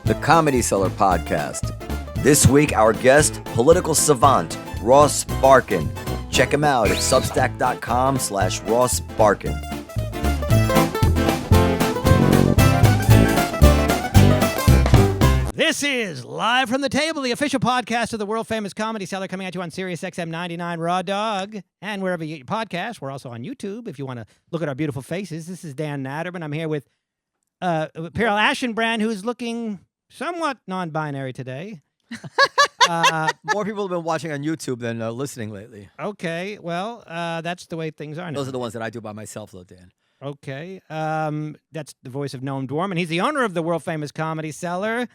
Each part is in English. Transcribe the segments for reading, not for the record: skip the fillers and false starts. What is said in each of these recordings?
the Comedy Cellar Podcast. This week, our guest, political savant, Ross Barkan. Check him out at substack.com/Ross Barkan. This is Live from the Table, the official podcast of the world-famous Comedy Cellar, coming at you on Sirius XM 99 Raw Dog, and wherever you get your podcasts. We're also on YouTube if you want to look at our beautiful faces. This is Dan Natterman. I'm here with Peril Ashenbrand, who's looking somewhat non-binary today. More people have been watching on YouTube than listening lately. Okay, well, that's the way things are now. Those are the ones that I do by myself, though, Dan. Okay, that's the voice of Noam and he's the owner of the world-famous Comedy Cellar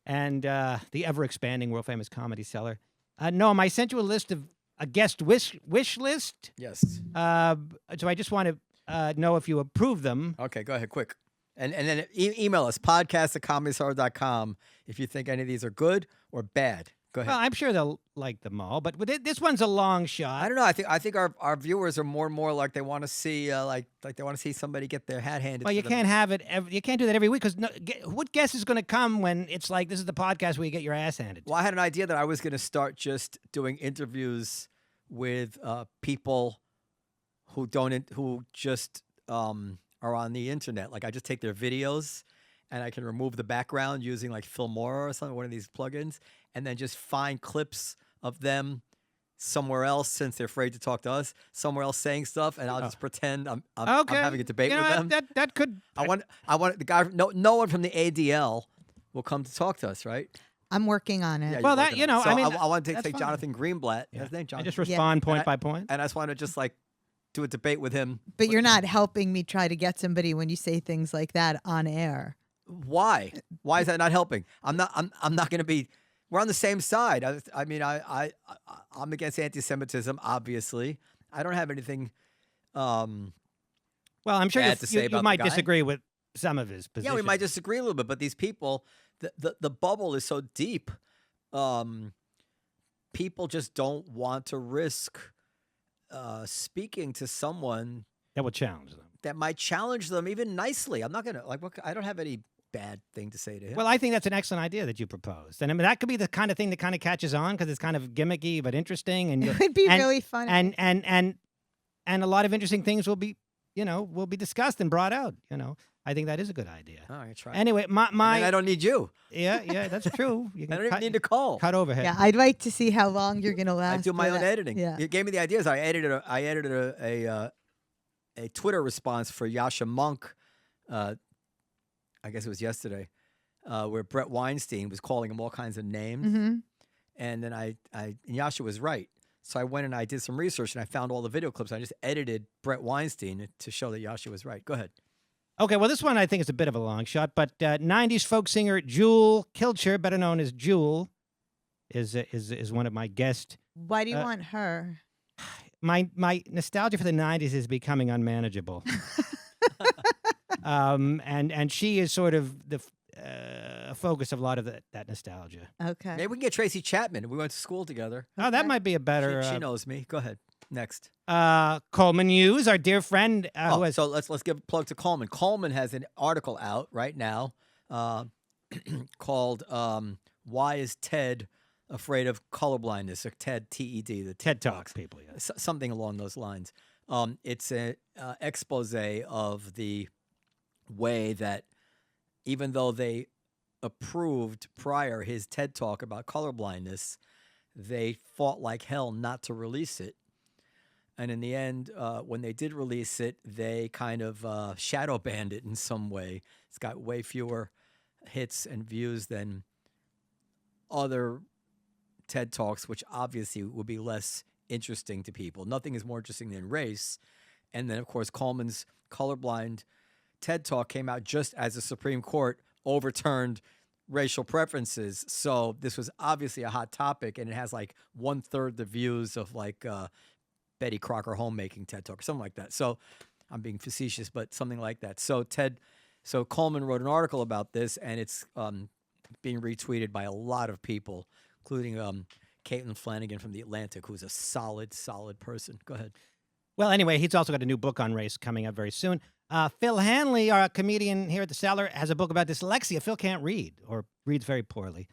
and the ever-expanding world-famous Comedy Cellar. Noam, I sent you a list of a guest wish list. Yes. So I just want to know if you approve them. Okay, go ahead, quick. And then email us, podcast@comedycellar.com, if you think any of these are good or bad. Go ahead. Well, I'm sure they'll like them all, but this one's a long shot. I don't know. I think our viewers are more and more like they want to see like they want to see somebody get their hat handed. Well, you can't have it. You can't do that every week because what guest is going to come when it's like this is the podcast where you get your ass handed? Well, I had an idea that I was going to start just doing interviews with people who just are on the internet. Like I just take their videos and I can remove the background using like Filmora or something, one of these plugins, and then just find clips of them somewhere else since they're afraid to talk to us, somewhere else saying stuff, and I'll just pretend I'm having a debate with them. That could. I want the guy. No one from the ADL will come to talk to us, right? I'm working on it. Yeah, Well, you're that working on it. I mean, I want to take fine. Jonathan Greenblatt. Yeah. His name, I Jonathan. just respond point by And point. And I just want to just like do a debate with him. But you're not helping me try to get somebody when you say things like that on air. Why? Why is that not helping? I'm not going to be. We're on the same side. I mean, I'm against anti-Semitism. Obviously, I don't have anything. Well, I'm sure bad to say you about the might guy. disagree with some of his positions. Yeah, we might disagree a little bit, but these people, the bubble is so deep. People just don't want to risk speaking to someone That will challenge them. that might challenge them even nicely. I'm not gonna I don't have any bad thing to say to him. Well, I think that's an excellent idea that you proposed, and I mean that could be the kind of thing that kind of catches on because it's kind of gimmicky but interesting, and It would be really funny. and a lot of interesting things will be discussed and brought out. I think that is a good idea. All right, try. Anyway, And then I don't need you. yeah, that's true. You I can don't even need to call. cut overhead. Yeah, I'd like to see how long you're going to last. I do my with own that. editing. Yeah. You gave me the ideas. I edited a Twitter response for Yasha Monk. I guess it was yesterday, where Brett Weinstein was calling him all kinds of names, Mm-hmm. and then and Yasha was right. So I went and I did some research and I found all the video clips. I just edited Brett Weinstein to show that Yasha was right. Go ahead. Okay, well, this one I think is a bit of a long shot, but 90s folk singer Jewel Kilcher, better known as Jewel, is one of my guests. Why do you want her? My nostalgia for the 90s is becoming unmanageable. And she is sort of the focus of a lot of that nostalgia. Okay. Maybe we can get Tracy Chapman. We went to school together. Oh, that might be a better. She knows me. Go ahead. Next. Coleman Hughes, our dear friend. Who has, So let's give a plug to Coleman. Coleman has an article out right now called "Why Is Ted Afraid of Colorblindness?" Or TED, TED, the TED Talk people. Yeah. something along those lines. It's an expose of the way that even though they approved prior his TED Talk about colorblindness, they fought like hell not to release it. And in the end, when they did release it, they kind of shadow banned it in some way. It's got way fewer hits and views than other TED Talks, which obviously would be less interesting to people. Nothing is more interesting than race. And then, of course, Coleman's colorblind TED Talk came out just as the Supreme Court overturned racial preferences. So this was obviously a hot topic, and it has like 1/3 the views of like Betty Crocker homemaking TED Talk or something like that. So I'm being facetious, but something like that. So Coleman wrote an article about this, and it's being retweeted by a lot of people, including Caitlin Flanagan from The Atlantic, who's a solid person. Go ahead. Well, anyway, he's also got a new book on race coming up very soon. Phil Hanley, our comedian here at the Cellar, has a book about dyslexia. Phil can't read or reads very poorly.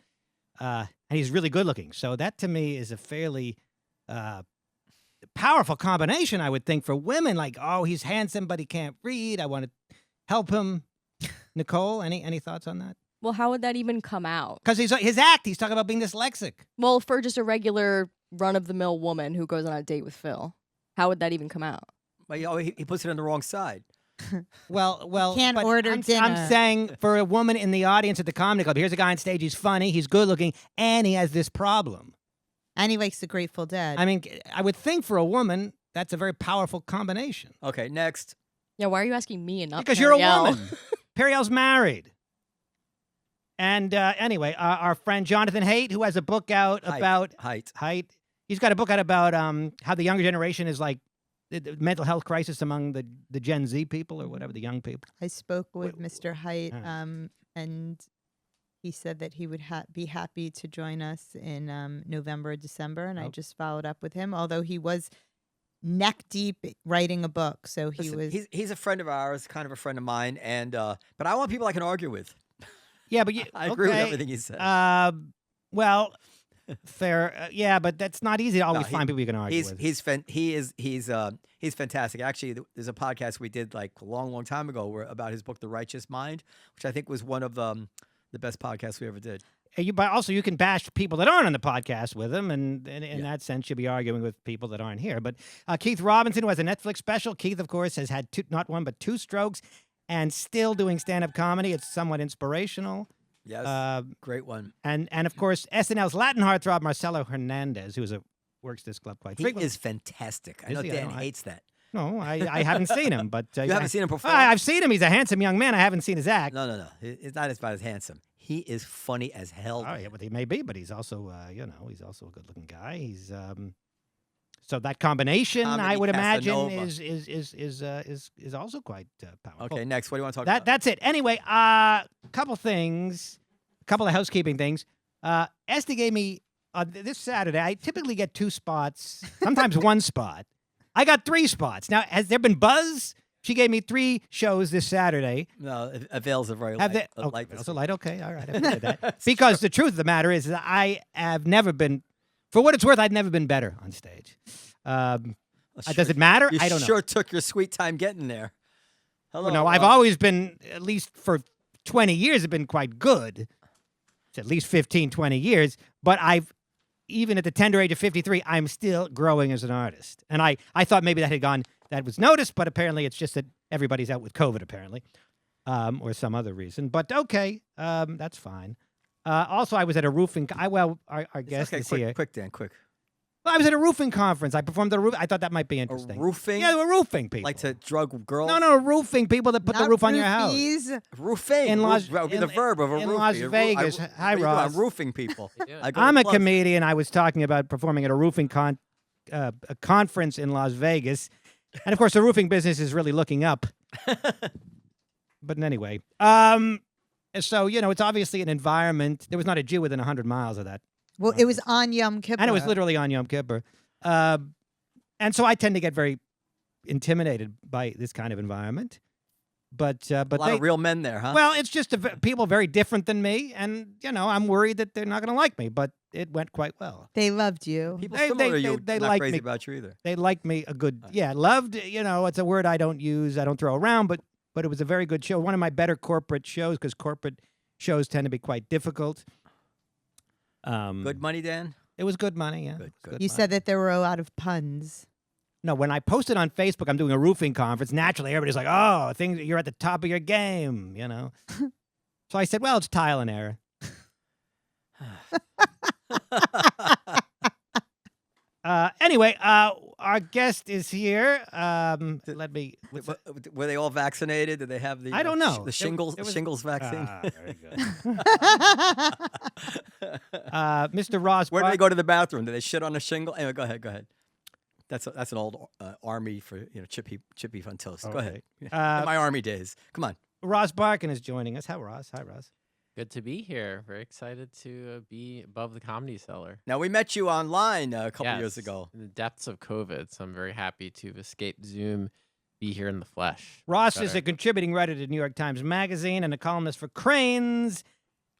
And he's really good looking. So that to me is a fairly powerful combination, I would think, for women. Like, oh, he's handsome, but he can't read. I want to help him. Nicole, any thoughts on that? Well, how would that even come out? Because his act, he's talking about being dyslexic. Well, for just a regular run-of-the-mill woman who goes on a date with Phil, how would that even come out? Well, he puts it on the wrong side. Well, Can't but order dinner. I'm saying for a woman in the audience at the comedy club, here's a guy on stage, he's funny, he's good looking, and he has this problem. And he likes the Grateful Dead. I mean, I would think for a woman, that's a very powerful combination. Okay, next. Yeah, why are you asking me and not Because you're a Periel? woman. Periel's married. And anyway, our friend Jonathan Haidt, who has a book out about Height. He's got a book out about how the younger generation is like the mental health crisis among the Gen Z people or whatever, the young people. I spoke with Mr. Haidt, All and he said that he would be happy to join us in November or December, and I just followed up with him, although he was neck deep writing a book. So he's a friend of ours, kind of a friend of mine, and but I want people I can argue with. Yeah, but I agree with everything he said. Well, fair. Yeah, but that's not easy to always find people you can argue with. He's fantastic. Actually, there's a podcast we did like a long time ago about his book, The Righteous Mind, which I think was one of the best podcasts we ever did. But also you can bash people that aren't on the podcast with him, and in that sense, you'll be arguing with people that aren't here. But Keith Robinson, who has a Netflix special, Keith, of course, has had not one but two strokes, and still doing stand-up comedy. It's somewhat inspirational. Yes, great one. And of course, SNL's Latin heartthrob Marcelo Hernandez, who works this club quite frequently. He is fantastic. I know Dan hates that. No, I haven't seen him, but you haven't seen him perform. I've seen him. He's a handsome young man. I haven't seen his act. No. It's not as bad as handsome. He is funny as hell. Oh yeah, but he may be, but he's also he's also a good-looking guy. He's so that combination, I would imagine, is also quite powerful. Okay, next, what do you want to talk about? That's it. Anyway, couple of housekeeping things. Esty gave me this Saturday. I typically get 2 spots, sometimes 1 spot. I got 3 spots. Now, has there been buzz? She gave me 3 shows this Saturday. No, avails are very light. Also light? Okay, all right. I figured that. Because the truth of the matter is that I have never been, for what it's worth, I've never been better on stage. Does it matter? I don't know. You sure took your sweet time getting there. Hello. No, I've always been, at least for 20 years, have been quite good. It's at least 15, 20 years. But even at the tender age of 53, I'm still growing as an artist. And I thought maybe that was noticed, but apparently it's just that everybody's out with COVID, apparently, or some other reason. But okay, that's fine. Also, I was at a roofing. Our guest is here. Quick, Dan, quick. Well, I was at a roofing conference. I performed at a roof. I thought that might be interesting. A roofing? Yeah, they were roofing people. Like to drug girls? No, roofing people that put the roof on your house. Roofing. That would be the verb of a in roofing. Las Vegas. Hi, Ross. I'm roofing people. I'm a comedian. I was talking about performing at a roofing a conference in Las Vegas. And, of course, the roofing business is really looking up. But anyway. So, it's obviously an environment. There was not a Jew within 100 miles of that. Well, it was on Yom Kippur. And it was literally on Yom Kippur. And so I tend to get very intimidated by this kind of environment. But a lot of real men there, huh? Well, it's just people very different than me. And, I'm worried that they're not going to like me. But it went quite well. They loved you. People similar to you, they not like crazy me. about you either. They liked me a good, loved, it's a word I don't use, I don't throw around, but it was a very good show. One of my better corporate shows, because corporate shows tend to be quite difficult. Good money, Dan? It was good money, yeah. Good. You said that there were a lot of puns. No, when I posted on Facebook, I'm doing a roofing conference, naturally everybody's like, oh, you're at the top of your game, So I said, well, it's trial and error. Anyway, our guest is here. Let me. Were they all vaccinated? Did they have the? I don't know. The shingles vaccine. Very good. Mr. Ross. Where did they go to the bathroom? Did they shit on a shingle? Anyway, go ahead. That's an old army for chip beef on toast. Go ahead. In my army days. Come on. Ross Barkan is joining us. Hi, Ross. Good to be here. Very excited to be above the Comedy Cellar. Now, we met you online a couple years ago. In the depths of COVID, so I'm very happy to have escaped Zoom be here in the flesh. Ross is Better. a contributing writer to New York Times Magazine and a columnist for Cranes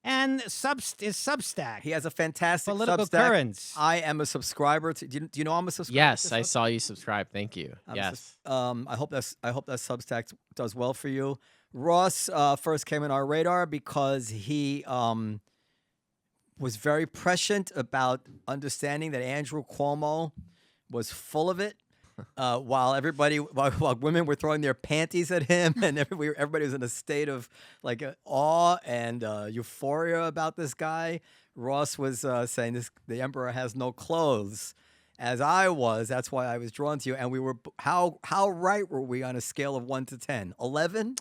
and is Substack. He has a fantastic Political Substack. Currents. I am a subscriber. Do you know I'm a subscriber? Yes, to I Substack? saw you subscribe. Thank you. I'm Yes. I hope that Substack does well for you. Ross first came on our radar because he was very prescient about understanding that Andrew Cuomo was full of it. While women were throwing their panties at him, and everybody was in a state of like awe and euphoria about this guy, Ross was saying the emperor has no clothes. As I was, that's why I was drawn to you. And we were how right were we on a scale of 1 to 10? 11?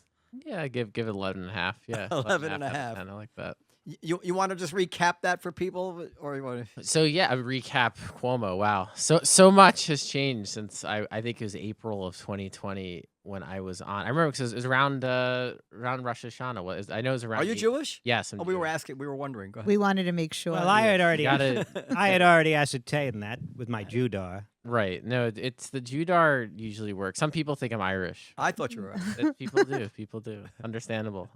Yeah, give it 11 and a half. Yeah, 11 11 and a half. 10, I like that. You want to just recap that for people, or you want to? So yeah, a recap Cuomo. Wow, so much has changed since I think it was April of 2020 when I was on. I remember because it was around Rosh Hashanah. I know it was around. Are you Jewish? Yes, I'm Oh, we were Jewish. asking. We were wondering. Go ahead. We wanted to make sure. Well, I had already, Gotta- I had already ascertained that with my Judar. Right. No, it's the Judar usually works. Some people think I'm Irish. I thought you were. People do. People do. Understandable.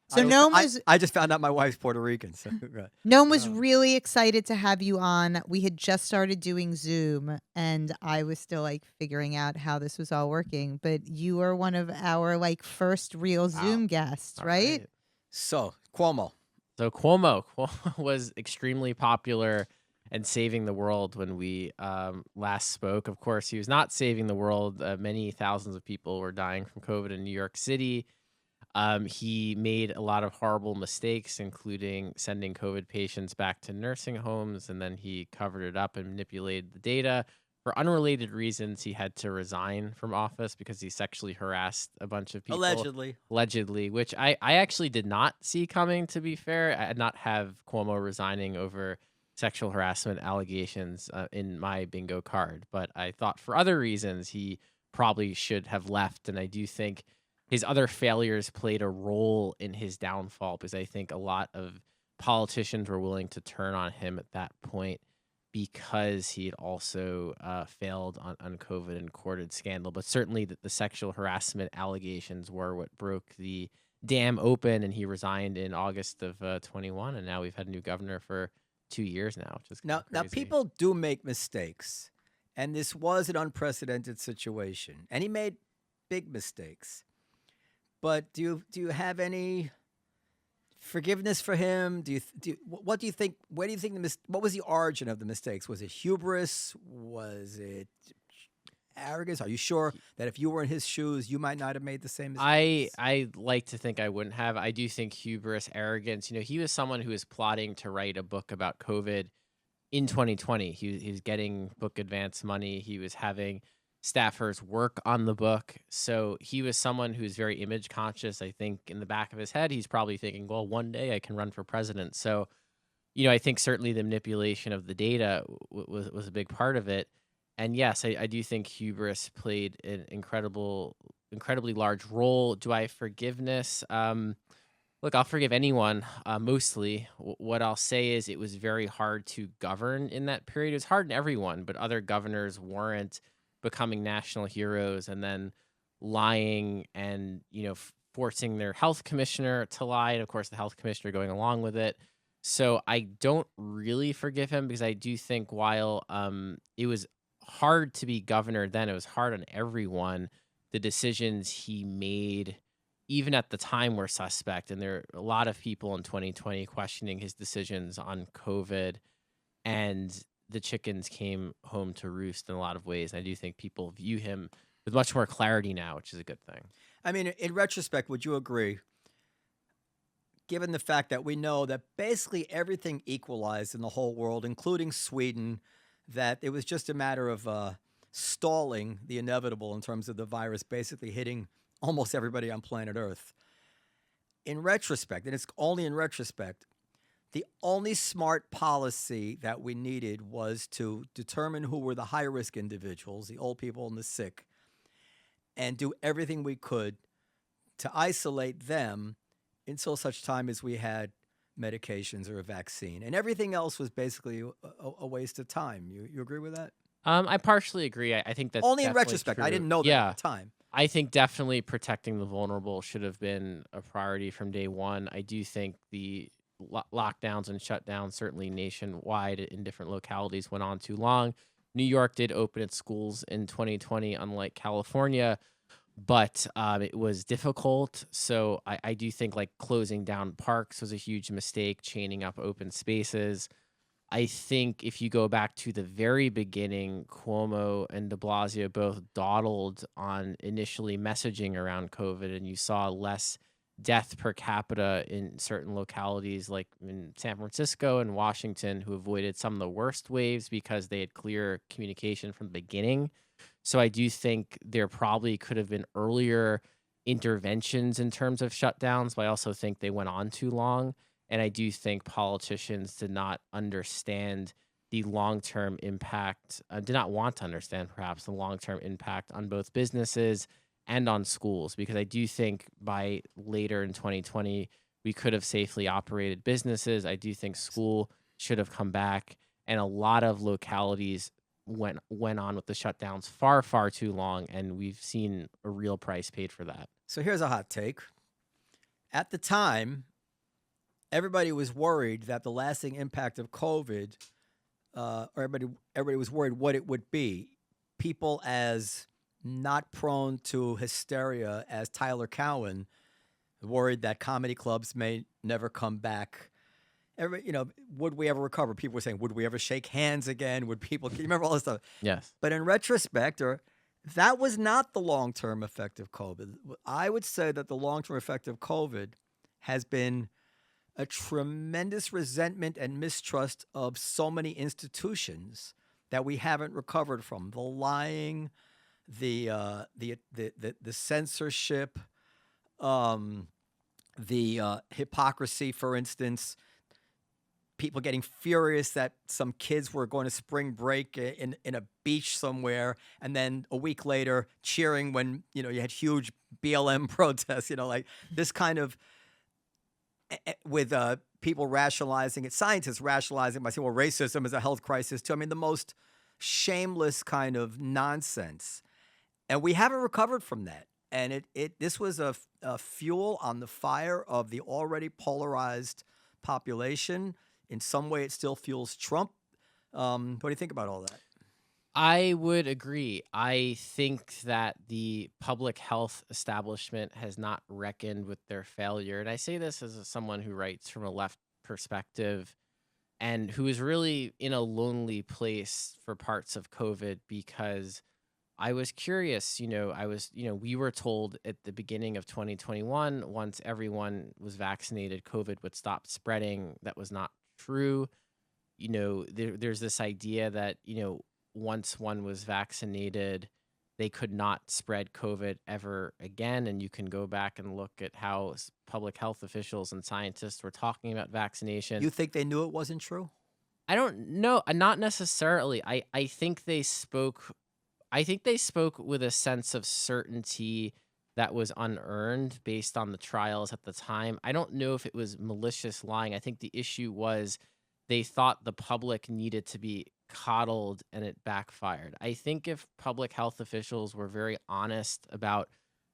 So Noam was I just found out my wife's Puerto Rican. So Noam was really excited to have you on. We had just started doing Zoom, and I was still like figuring out how this was all working. But you are one of our like first real Zoom guests, All right? So Cuomo. So Cuomo was extremely popular and saving the world when we last spoke. Of course, he was not saving the world. Many thousands of people were dying from COVID in New York City. He made a lot of horrible mistakes, including sending COVID patients back to nursing homes, and then he covered it up and manipulated the data. For unrelated reasons, he had to resign from office because he sexually harassed a bunch of people. Allegedly, which I actually did not see coming, to be fair. I did not have Cuomo resigning over sexual harassment allegations in my bingo card, but I thought for other reasons he probably should have left, and I do think his other failures played a role in his downfall because I think a lot of politicians were willing to turn on him at that point because he had also failed on COVID and courted scandal. But certainly the sexual harassment allegations were what broke the dam open, and he resigned in August of 21, and now we've had a new governor for 2 years now, which is Now crazy. people do make mistakes, and this was an unprecedented situation, and he made big mistakes. But do you have any forgiveness for him? What do you think? Where do you think what was the origin of the mistakes? Was it hubris? Was it arrogance? Are you sure that if you were in his shoes, you might not have made the same mistakes? I like to think I wouldn't have. I do think hubris, arrogance. He was someone who was plotting to write a book about COVID in 2020. He was getting book advance money. He was having staffers work on the book. So he was someone who's very image conscious. I think in the back of his head, he's probably thinking, well, one day I can run for president. So, I think certainly the manipulation of the data was a big part of it. And yes, I do think hubris played an incredibly large role. Do I have forgiveness? Look, I'll forgive anyone, mostly. What I'll say is it was very hard to govern in that period. It was hard on everyone, but other governors weren't becoming national heroes and then lying and, forcing their health commissioner to lie. And of course, the health commissioner going along with it. So I don't really forgive him because I do think while it was hard to be governor then, it was hard on everyone. The decisions he made, even at the time, were suspect. And there are a lot of people in 2020 questioning his decisions on COVID. And the chickens came home to roost in a lot of ways. And I do think people view him with much more clarity now, which is a good thing. I mean, in retrospect, would you agree, given the fact that we know that basically everything equalized in the whole world, including Sweden, that it was just a matter of stalling the inevitable in terms of the virus basically hitting almost everybody on planet Earth? In retrospect, and it's only in retrospect, the only smart policy that we needed was to determine who were the high-risk individuals, the old people and the sick, and do everything we could to isolate them until such time as we had medications or a vaccine. And everything else was basically a waste of time. You agree with that? I partially agree. I think that's only in definitely retrospect. true. I didn't know that Yeah. at the time. I think definitely protecting the vulnerable should have been a priority from day one. I do think the lockdowns and shutdowns, certainly nationwide in different localities, went on too long. New York did open its schools in 2020, unlike California, but it was difficult. So I do think like closing down parks was a huge mistake, chaining up open spaces. I think if you go back to the very beginning, Cuomo and de Blasio both dawdled on initially messaging around COVID, and you saw less death per capita in certain localities like in San Francisco and Washington, who avoided some of the worst waves because they had clear communication from the beginning. So I do think there probably could have been earlier interventions in terms of shutdowns, but I also think they went on too long. And I do think politicians did not understand the long-term impact, did not want to understand perhaps the long-term impact on both businesses and on schools, because I do think by later in 2020, we could have safely operated businesses. I do think school should have come back, and a lot of localities went on with the shutdowns far, far too long, and we've seen a real price paid for that. So here's a hot take. At the time, everybody was worried that the lasting impact of COVID, or everybody was worried what it would be. People as not prone to hysteria as Tyler Cowen, worried that comedy clubs may never come back. Would we ever recover? People were saying, would we ever shake hands again? Would people, you remember all this stuff? Yes. But in retrospect, that was not the long-term effect of COVID. I would say that the long-term effect of COVID has been a tremendous resentment and mistrust of so many institutions that we haven't recovered from. The lying, the censorship, the hypocrisy, for instance. People getting furious that some kids were going to spring break in a beach somewhere, and then a week later cheering when you had huge BLM protests. Like this kind of with people rationalizing it, scientists rationalizing by saying, well, racism is a health crisis too. I mean, the most shameless kind of nonsense, and we haven't recovered from that. And this was a fuel on the fire of the already polarized population. In some way, it still fuels Trump. What do you think about all that? I would agree. I think that the public health establishment has not reckoned with their failure. And I say this as someone who writes from a left perspective and who is really in a lonely place for parts of COVID, because I was curious. We were told at the beginning of 2021, once everyone was vaccinated, COVID would stop spreading. That was not true. There's this idea that, once one was vaccinated, they could not spread COVID ever again. And you can go back and look at how public health officials and scientists were talking about vaccination. You think they knew it wasn't true? I don't know. Not necessarily. I think they spoke with a sense of certainty that was unearned based on the trials at the time. I don't know if it was malicious lying. I think the issue was they thought the public needed to be coddled, and it backfired. I think if public health officials were very honest about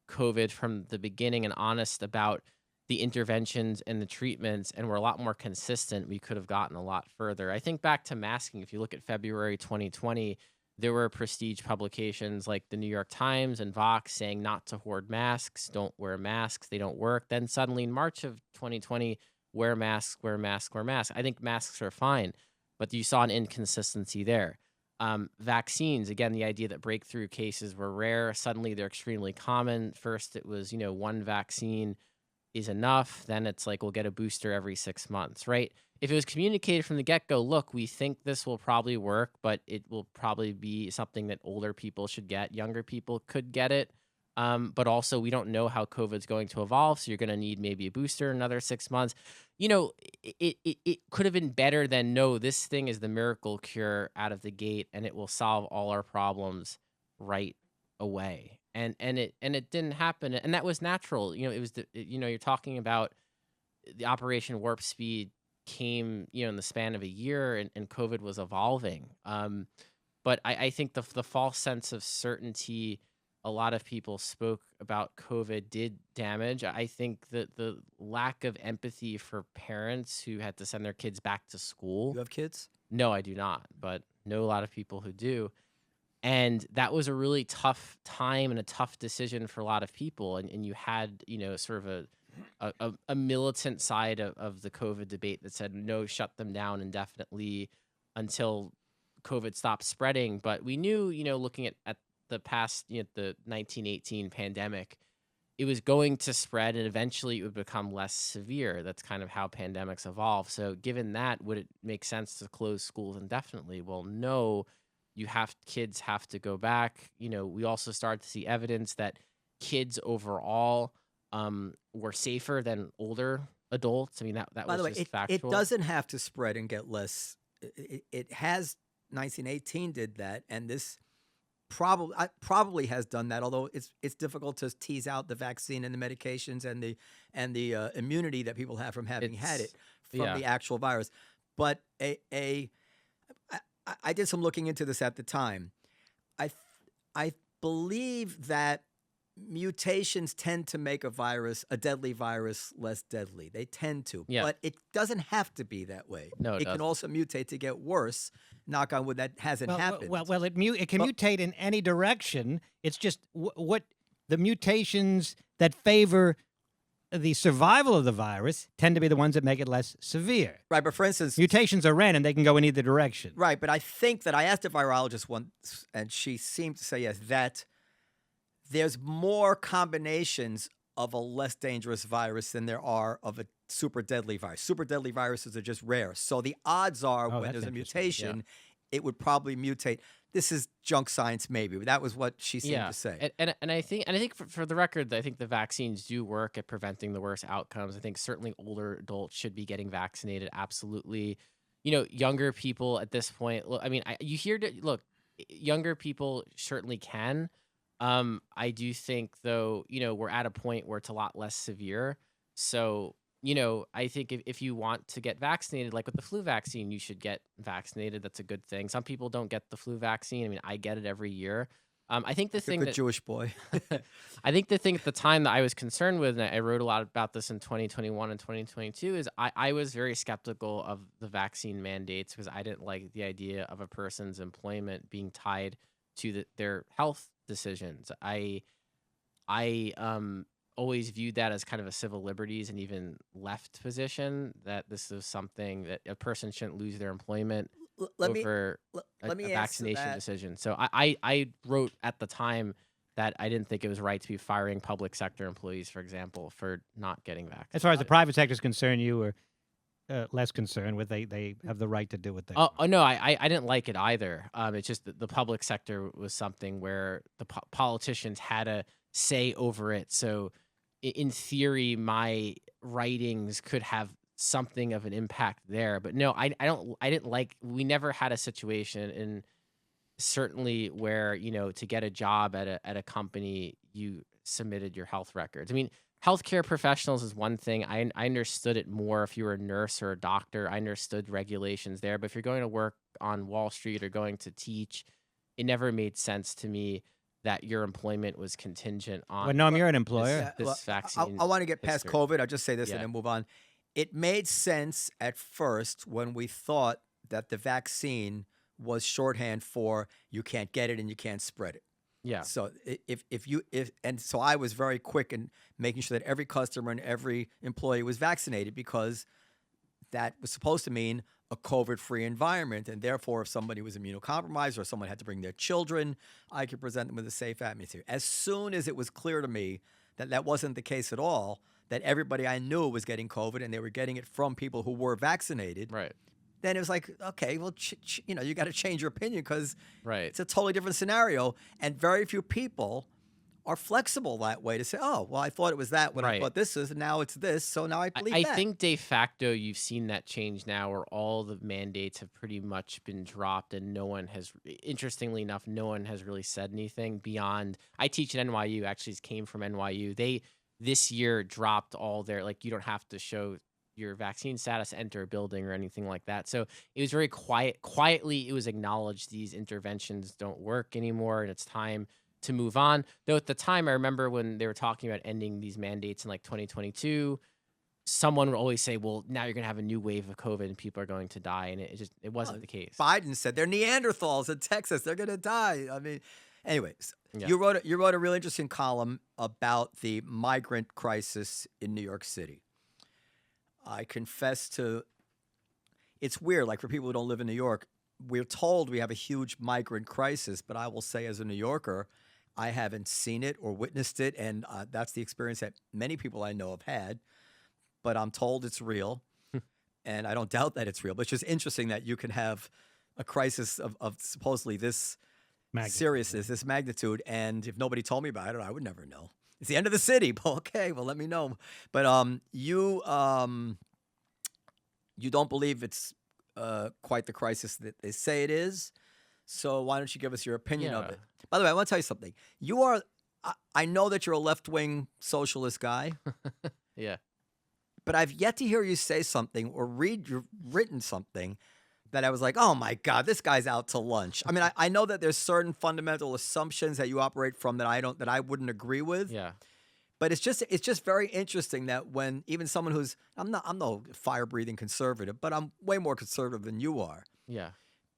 COVID from the beginning and honest about the interventions and the treatments and were a lot more consistent, we could have gotten a lot further. I think back to masking. If you look at February 2020, there were prestige publications like the New York Times and Vox saying not to hoard masks, don't wear masks, they don't work. Then suddenly in March of 2020, wear masks, wear masks, wear masks. I think masks are fine, but you saw an inconsistency there. Vaccines, again, the idea that breakthrough cases were rare. Suddenly they're extremely common. First it was, one vaccine is enough. Then it's like, we'll get a booster every 6 months, right? If it was communicated from the get-go, look, we think this will probably work, but it will probably be something that older people should get. Younger people could get it. But also we don't know how COVID's going to evolve. So you're going to need maybe a booster another 6 months. It could have been better than, no, this thing is the miracle cure out of the gate and it will solve all our problems right away. And it didn't happen. And that was natural. It was, you're talking about the Operation Warp Speed came, in the span of a year, and COVID was evolving. But I think the false sense of certainty a lot of people spoke about COVID did damage. I think that the lack of empathy for parents who had to send their kids back to school. You have kids? No, I do not, but know a lot of people who do. And that was a really tough time and a tough decision for a lot of people. And you had, sort of a militant side of the COVID debate that said, no, shut them down indefinitely until COVID stopped spreading. But we knew, looking at the past, the 1918 pandemic, it was going to spread and eventually it would become less severe. That's kind of how pandemics evolve. So given that, would it make sense to close schools indefinitely? Well, no, kids have to go back. We also started to see evidence that kids overall were safer than older adults. I mean, that By was the way, just it factual. doesn't have to spread and get less. It has 1918 did that, and this probably has done that. Although it's difficult to tease out the vaccine and the medications and the immunity that people have from having had it from yeah. the actual virus. But I did some looking into this at the time. I believe that mutations tend to make a deadly virus, less deadly. They tend to, Yeah. but it doesn't have to be that way. No, it it can doesn't. also mutate to get worse. Knock on wood, that hasn't happened. It can But- mutate in any direction. It's just what the mutations that favor the survival of the virus tend to be the ones that make it less severe. Right, but for instance, Mutations are random; they can go in either direction. right, but I think that I asked a virologist once, and she seemed to say yes, that there's more combinations of a less dangerous virus than there are of a super deadly virus. Super deadly viruses are just rare. So the odds are when that's there's a interesting. mutation, it would probably mutate. This is junk science, maybe. But that was what she seemed to say. And I think for the record, I think the vaccines do work at preventing the worst outcomes. I think certainly older adults should be getting vaccinated. Absolutely. Younger people at this point. Look, I mean, younger people certainly can. I do think though, we're at a point where it's a lot less severe. So, I think if you want to get vaccinated, like with the flu vaccine, you should get vaccinated. That's a good thing. Some people don't get the flu vaccine. I mean, I get it every year. I think the Like a thing good that Jewish boy. I think the thing at the time that I was concerned with, and I wrote a lot about this in 2021 and 2022, is I was very skeptical of the vaccine mandates because I didn't like the idea of a person's employment being tied to their health decisions. I always viewed that as kind of a civil liberties and even left position, that this is something that a person shouldn't lose their employment Let me over a answer vaccination that. decision. So I wrote at the time that I didn't think it was right to be firing public sector employees, for example, for not getting vaccinated. As far as the private sector is concerned, you were less concerned with they have the right to do what they want. Oh no, I didn't like it either. It's just that the public sector was something where the politicians had a say over it. So in theory, my writings could have something of an impact there. But no, I didn't like. We never had a situation, and certainly where to get a job at a company, you submitted your health records. I mean, healthcare professionals is one thing. I understood it more if you were a nurse or a doctor. I understood regulations there. But if you're going to work on Wall Street or going to teach, it never made sense to me that your employment was contingent on. Well, Noam, you're an employer. Yeah, this well, vaccine I want to get past history. COVID. I'll just say this Yeah. and then move on. It made sense at first when we thought that the vaccine was shorthand for you can't get it and you can't spread it. Yeah. So so I was very quick in making sure that every customer and every employee was vaccinated because that was supposed to mean a COVID-free environment, and therefore, if somebody was immunocompromised or someone had to bring their children, I could present them with a safe atmosphere. As soon as it was clear to me that that wasn't the case at all, that everybody I knew was getting COVID and they were getting it from people who were vaccinated, Right. then it was like, okay, well, you got to change your opinion because Right. it's a totally different scenario, and very few people are flexible that way to say, oh, well, I thought it was that when I Right. thought this is, and now it's this, so now I believe I that. think de facto you've seen that change now where all the mandates have pretty much been dropped and no one has, interestingly enough, no one has really said anything beyond. I teach at NYU, actually came from NYU. They this year dropped all their, like, you don't have to show your vaccine status, enter a building or anything like that. So it was very quietly it was acknowledged these interventions don't work anymore and it's time to move on. Though at the time, I remember when they were talking about ending these mandates in like 2022, someone would always say, well, now you're going to have a new wave of COVID and people are going to die. And it wasn't the case. Biden said they're Neanderthals in Texas. They're going to die. I mean, anyways, Yeah. you wrote a really interesting column about the migrant crisis in New York City. I confess to, it's weird. Like for people who don't live in New York, we're told we have a huge migrant crisis, but I will say as a New Yorker, I haven't seen it or witnessed it. And that's the experience that many people I know have had. But I'm told it's real, and I don't doubt that it's real. But it's just interesting that you can have a crisis of supposedly this seriousness, this magnitude, and if nobody told me about it, I would never know. It's the end of the city. But okay, well, let me know. But you don't believe it's quite the crisis that they say it is. So why don't you give us your opinion of Yeah. it? By the way, I want to tell you something. You are, I know that you're a left-wing socialist guy. Yeah. But I've yet to hear you say something or read your written something that I was like, oh my God, this guy's out to lunch. I mean, I know that there's certain fundamental assumptions that you operate from that I wouldn't agree with. Yeah. But it's just very interesting that when even someone who's I'm no fire breathing conservative, but I'm way more conservative than you are. Yeah.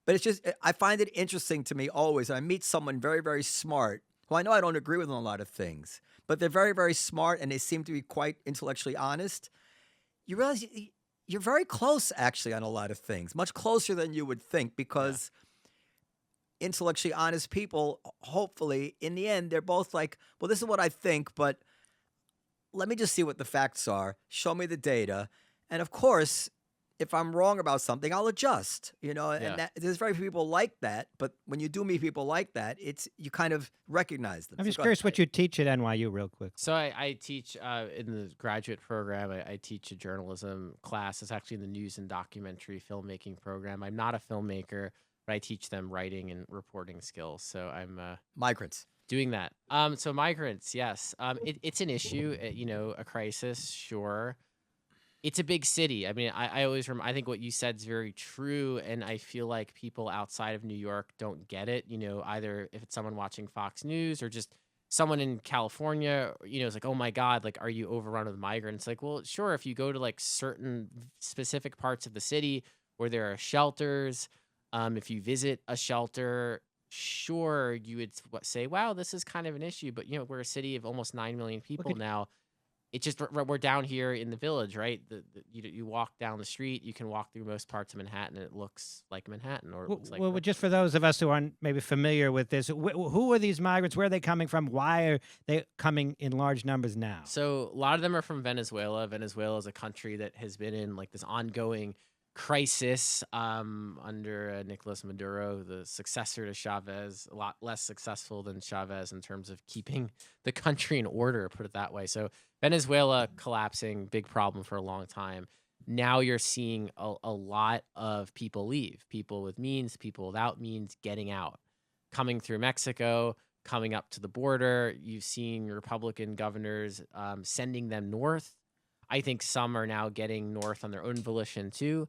But it's just I find it interesting to me always. I meet someone very, very smart who I know I don't agree with on a lot of things, but they're very, very smart and they seem to be quite intellectually honest. You realize you're very close, actually, on a lot of things, much closer than you would think, because intellectually honest people, hopefully, in the end, they're both like, well, this is what I think, but let me just see what the facts are. Show me the data. And of course, if I'm wrong about something, I'll adjust, Yeah. and there's very few people like that. But when you do meet people like that, you kind of recognize them. I'm So just go curious ahead. what you teach at NYU real quick. So I teach in the graduate program. I teach a journalism class. It's actually in the news and documentary filmmaking program. I'm not a filmmaker, but I teach them writing and reporting skills. So I'm Migrants. doing that. So migrants, yes. It's an issue, a crisis, sure. It's a big city. I mean, I always remember, I think what you said is very true. And I feel like people outside of New York don't get it, either if it's someone watching Fox News or just someone in California, it's like, oh my God, like, are you overrun with migrants? Like, well, sure. If you go to like certain specific parts of the city where there are shelters, if you visit a shelter, sure, you would say, wow, this is kind of an issue. But, we're a city of almost 9 million people now. It's just we're down here in the village, right? You walk down the street, you can walk through most parts of Manhattan, and it looks like Manhattan, or it looks like. Well, just for those of us who aren't maybe familiar with this, who are these migrants? Where are they coming from? Why are they coming in large numbers now? So a lot of them are from Venezuela. Venezuela is a country that has been in like this ongoing crisis under Nicolas Maduro, the successor to Chavez, a lot less successful than Chavez in terms of keeping the country in order, put it that way. So Venezuela collapsing, big problem for a long time. Now you're seeing a lot of people leave, people with means, people without means getting out, coming through Mexico, coming up to the border. You've seen Republican governors sending them north. I think some are now getting north on their own volition too.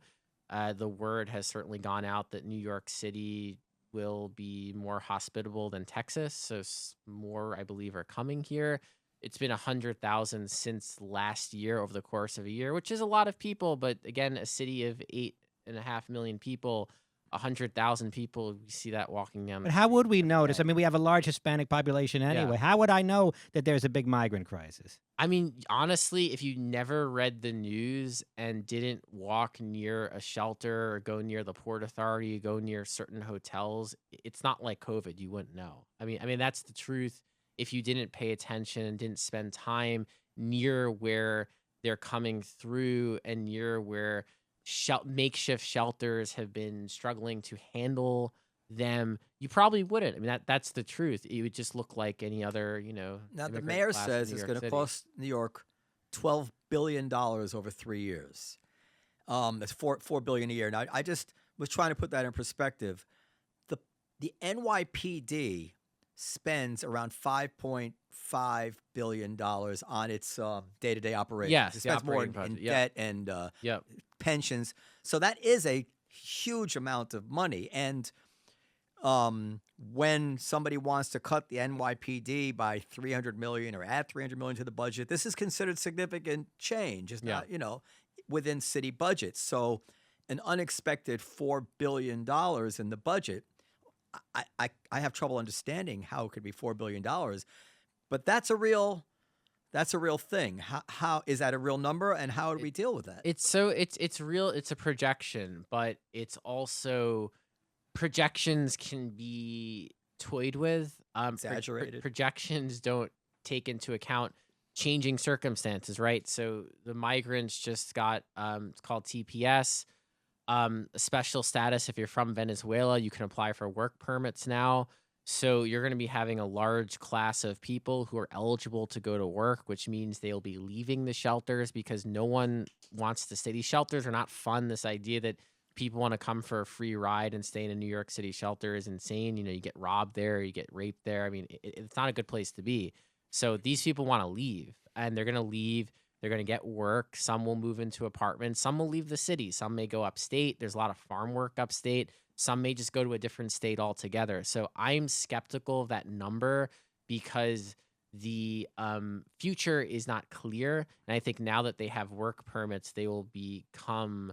The word has certainly gone out that New York City will be more hospitable than Texas. So more, I believe, are coming here. It's been 100,000 since last year over the course of a year, which is a lot of people. But again, a city of 8.5 million people, 100,000 people, we see that walking down. But how would we notice? I mean, we have a large Hispanic population anyway. Yeah. How would I know that there's a big migrant crisis? I mean, honestly, if you never read the news and didn't walk near a shelter or go near the Port Authority, go near certain hotels, it's not like COVID. You wouldn't know. I mean, that's the truth. If you didn't pay attention and didn't spend time near where they're coming through and near where makeshift shelters have been struggling to handle them, you probably wouldn't. I mean, that's the truth. It would just look like any other, Now, the immigrant mayor class in says New it's York going to City. cost New York $12 billion over 3 years. That's $4 billion a year. Now, I just was trying to put that in perspective. The NYPD spends around $5.5 billion on its day-to-day operations. Yes, It the spends more operating in budget, yep. debt and Yep. pensions. So that is a huge amount of money. And when somebody wants to cut the NYPD by 300 million or add 300 million to the budget, this is considered significant change. It's Yeah. not, within city budgets. So an unexpected $4 billion in the budget, I have trouble understanding how it could be $4 billion, but that's a real thing. How is that a real number, and how do we deal with that? It's real. It's a projection, but it's also projections can be toyed with. Exaggerated. Projections don't take into account changing circumstances, right? So the migrants just got it's called TPS, a special status. If you're from Venezuela, you can apply for work permits now. So you're going to be having a large class of people who are eligible to go to work, which means they'll be leaving the shelters because no one wants to stay. These shelters are not fun. This idea that people want to come for a free ride and stay in a New York City shelter is insane. You get robbed there, you get raped there. I mean, it's not a good place to be. So these people want to leave, and they're going to leave. They're going to get work. Some will move into apartments. Some will leave the city. Some may go upstate. There's a lot of farm work upstate. Some may just go to a different state altogether. So I'm skeptical of that number because the future is not clear. And I think now that they have work permits, they will become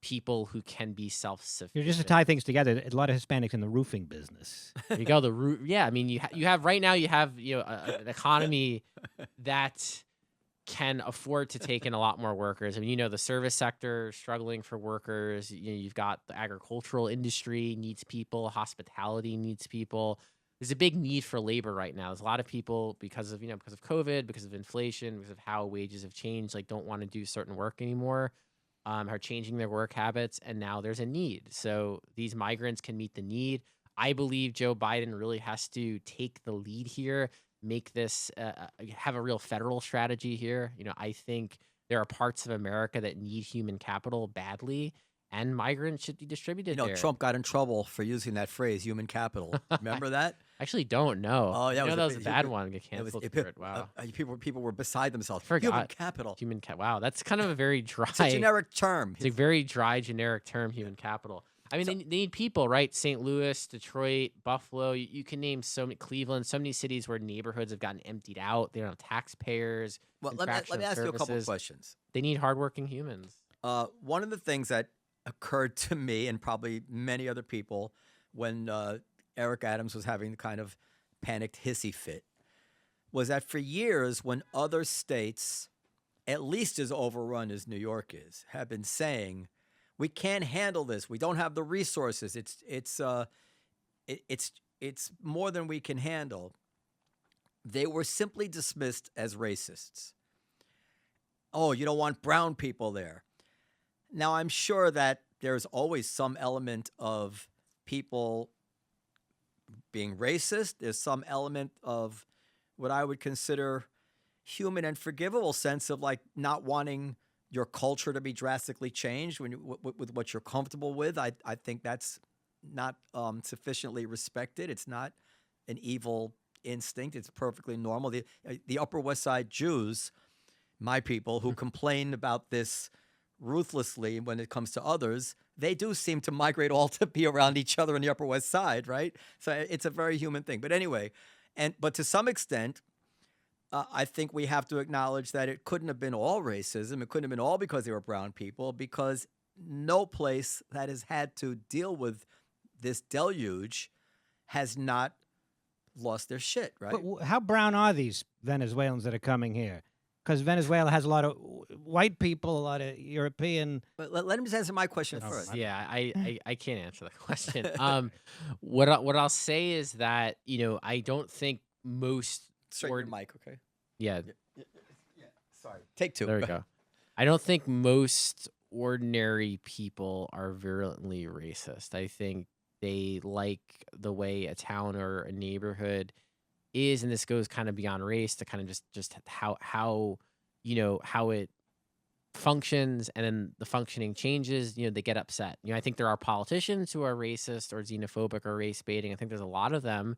people who can be self-sufficient. You're just to tie things together. A lot of Hispanics in the roofing business. There you go. The root. Yeah, I mean, you have right now. You have an economy that can afford to take in a lot more workers. I mean, the service sector struggling for workers. You've got the agricultural industry needs people. Hospitality needs people. There's a big need for labor right now. There's a lot of people because of COVID, because of inflation, because of how wages have changed, don't want to do certain work anymore. Are changing their work habits, and now there's a need. So these migrants can meet the need. I believe Joe Biden really has to take the lead here, make this have a real federal strategy here. I think there are parts of America that need human capital badly, and migrants should be distributed there. Trump got in trouble for using that phrase, human capital. Remember that? I actually don't know. Oh, yeah, that was a bad one. Get canceled for it. Wow. People were beside themselves. Forgot. Human capital. Wow, that's kind of a very dry. It's a generic term. It's a very dry, generic term, human capital. I mean, they need people, right? St. Louis, Detroit, Buffalo. You can name so many, Cleveland, so many cities where neighborhoods have gotten emptied out. They don't have taxpayers. Well, let me ask you a couple of questions. They need hardworking humans. One of the things that occurred to me and probably many other people when Eric Adams was having the kind of panicked hissy fit was that for years when other states, at least as overrun as New York is, have been saying, we can't handle this. We don't have the resources. It's more than we can handle. They were simply dismissed as racists. Oh, you don't want brown people there. Now, I'm sure that there's always some element of people being racist. There's some element of what I would consider human and forgivable sense of not wanting your culture to be drastically changed with what you're comfortable with. I think that's not sufficiently respected. It's not an evil instinct. It's perfectly normal. The Upper West Side Jews, my people, who complain about this ruthlessly when it comes to others, they do seem to migrate all to be around each other in the Upper West Side, right? So it's a very human thing. But anyway, but to some extent, I think we have to acknowledge that it couldn't have been all racism. It couldn't have been all because they were brown people, because no place that has had to deal with this deluge has not lost their shit, right? But how brown are these Venezuelans that are coming here? Because Venezuela has a lot of white people, a lot of European. But let him just answer my question Oh, first. Yeah, I can't answer the question. What I'll say is that I don't think most Straighten your mic, okay? yeah. Sorry. Take two. There we go. I don't think most ordinary people are virulently racist. I think they like the way a town or a neighborhood is, and this goes kind of beyond race to kind of just how it functions, and then the functioning changes. They get upset. I think there are politicians who are racist or xenophobic or race baiting. I think there's a lot of them,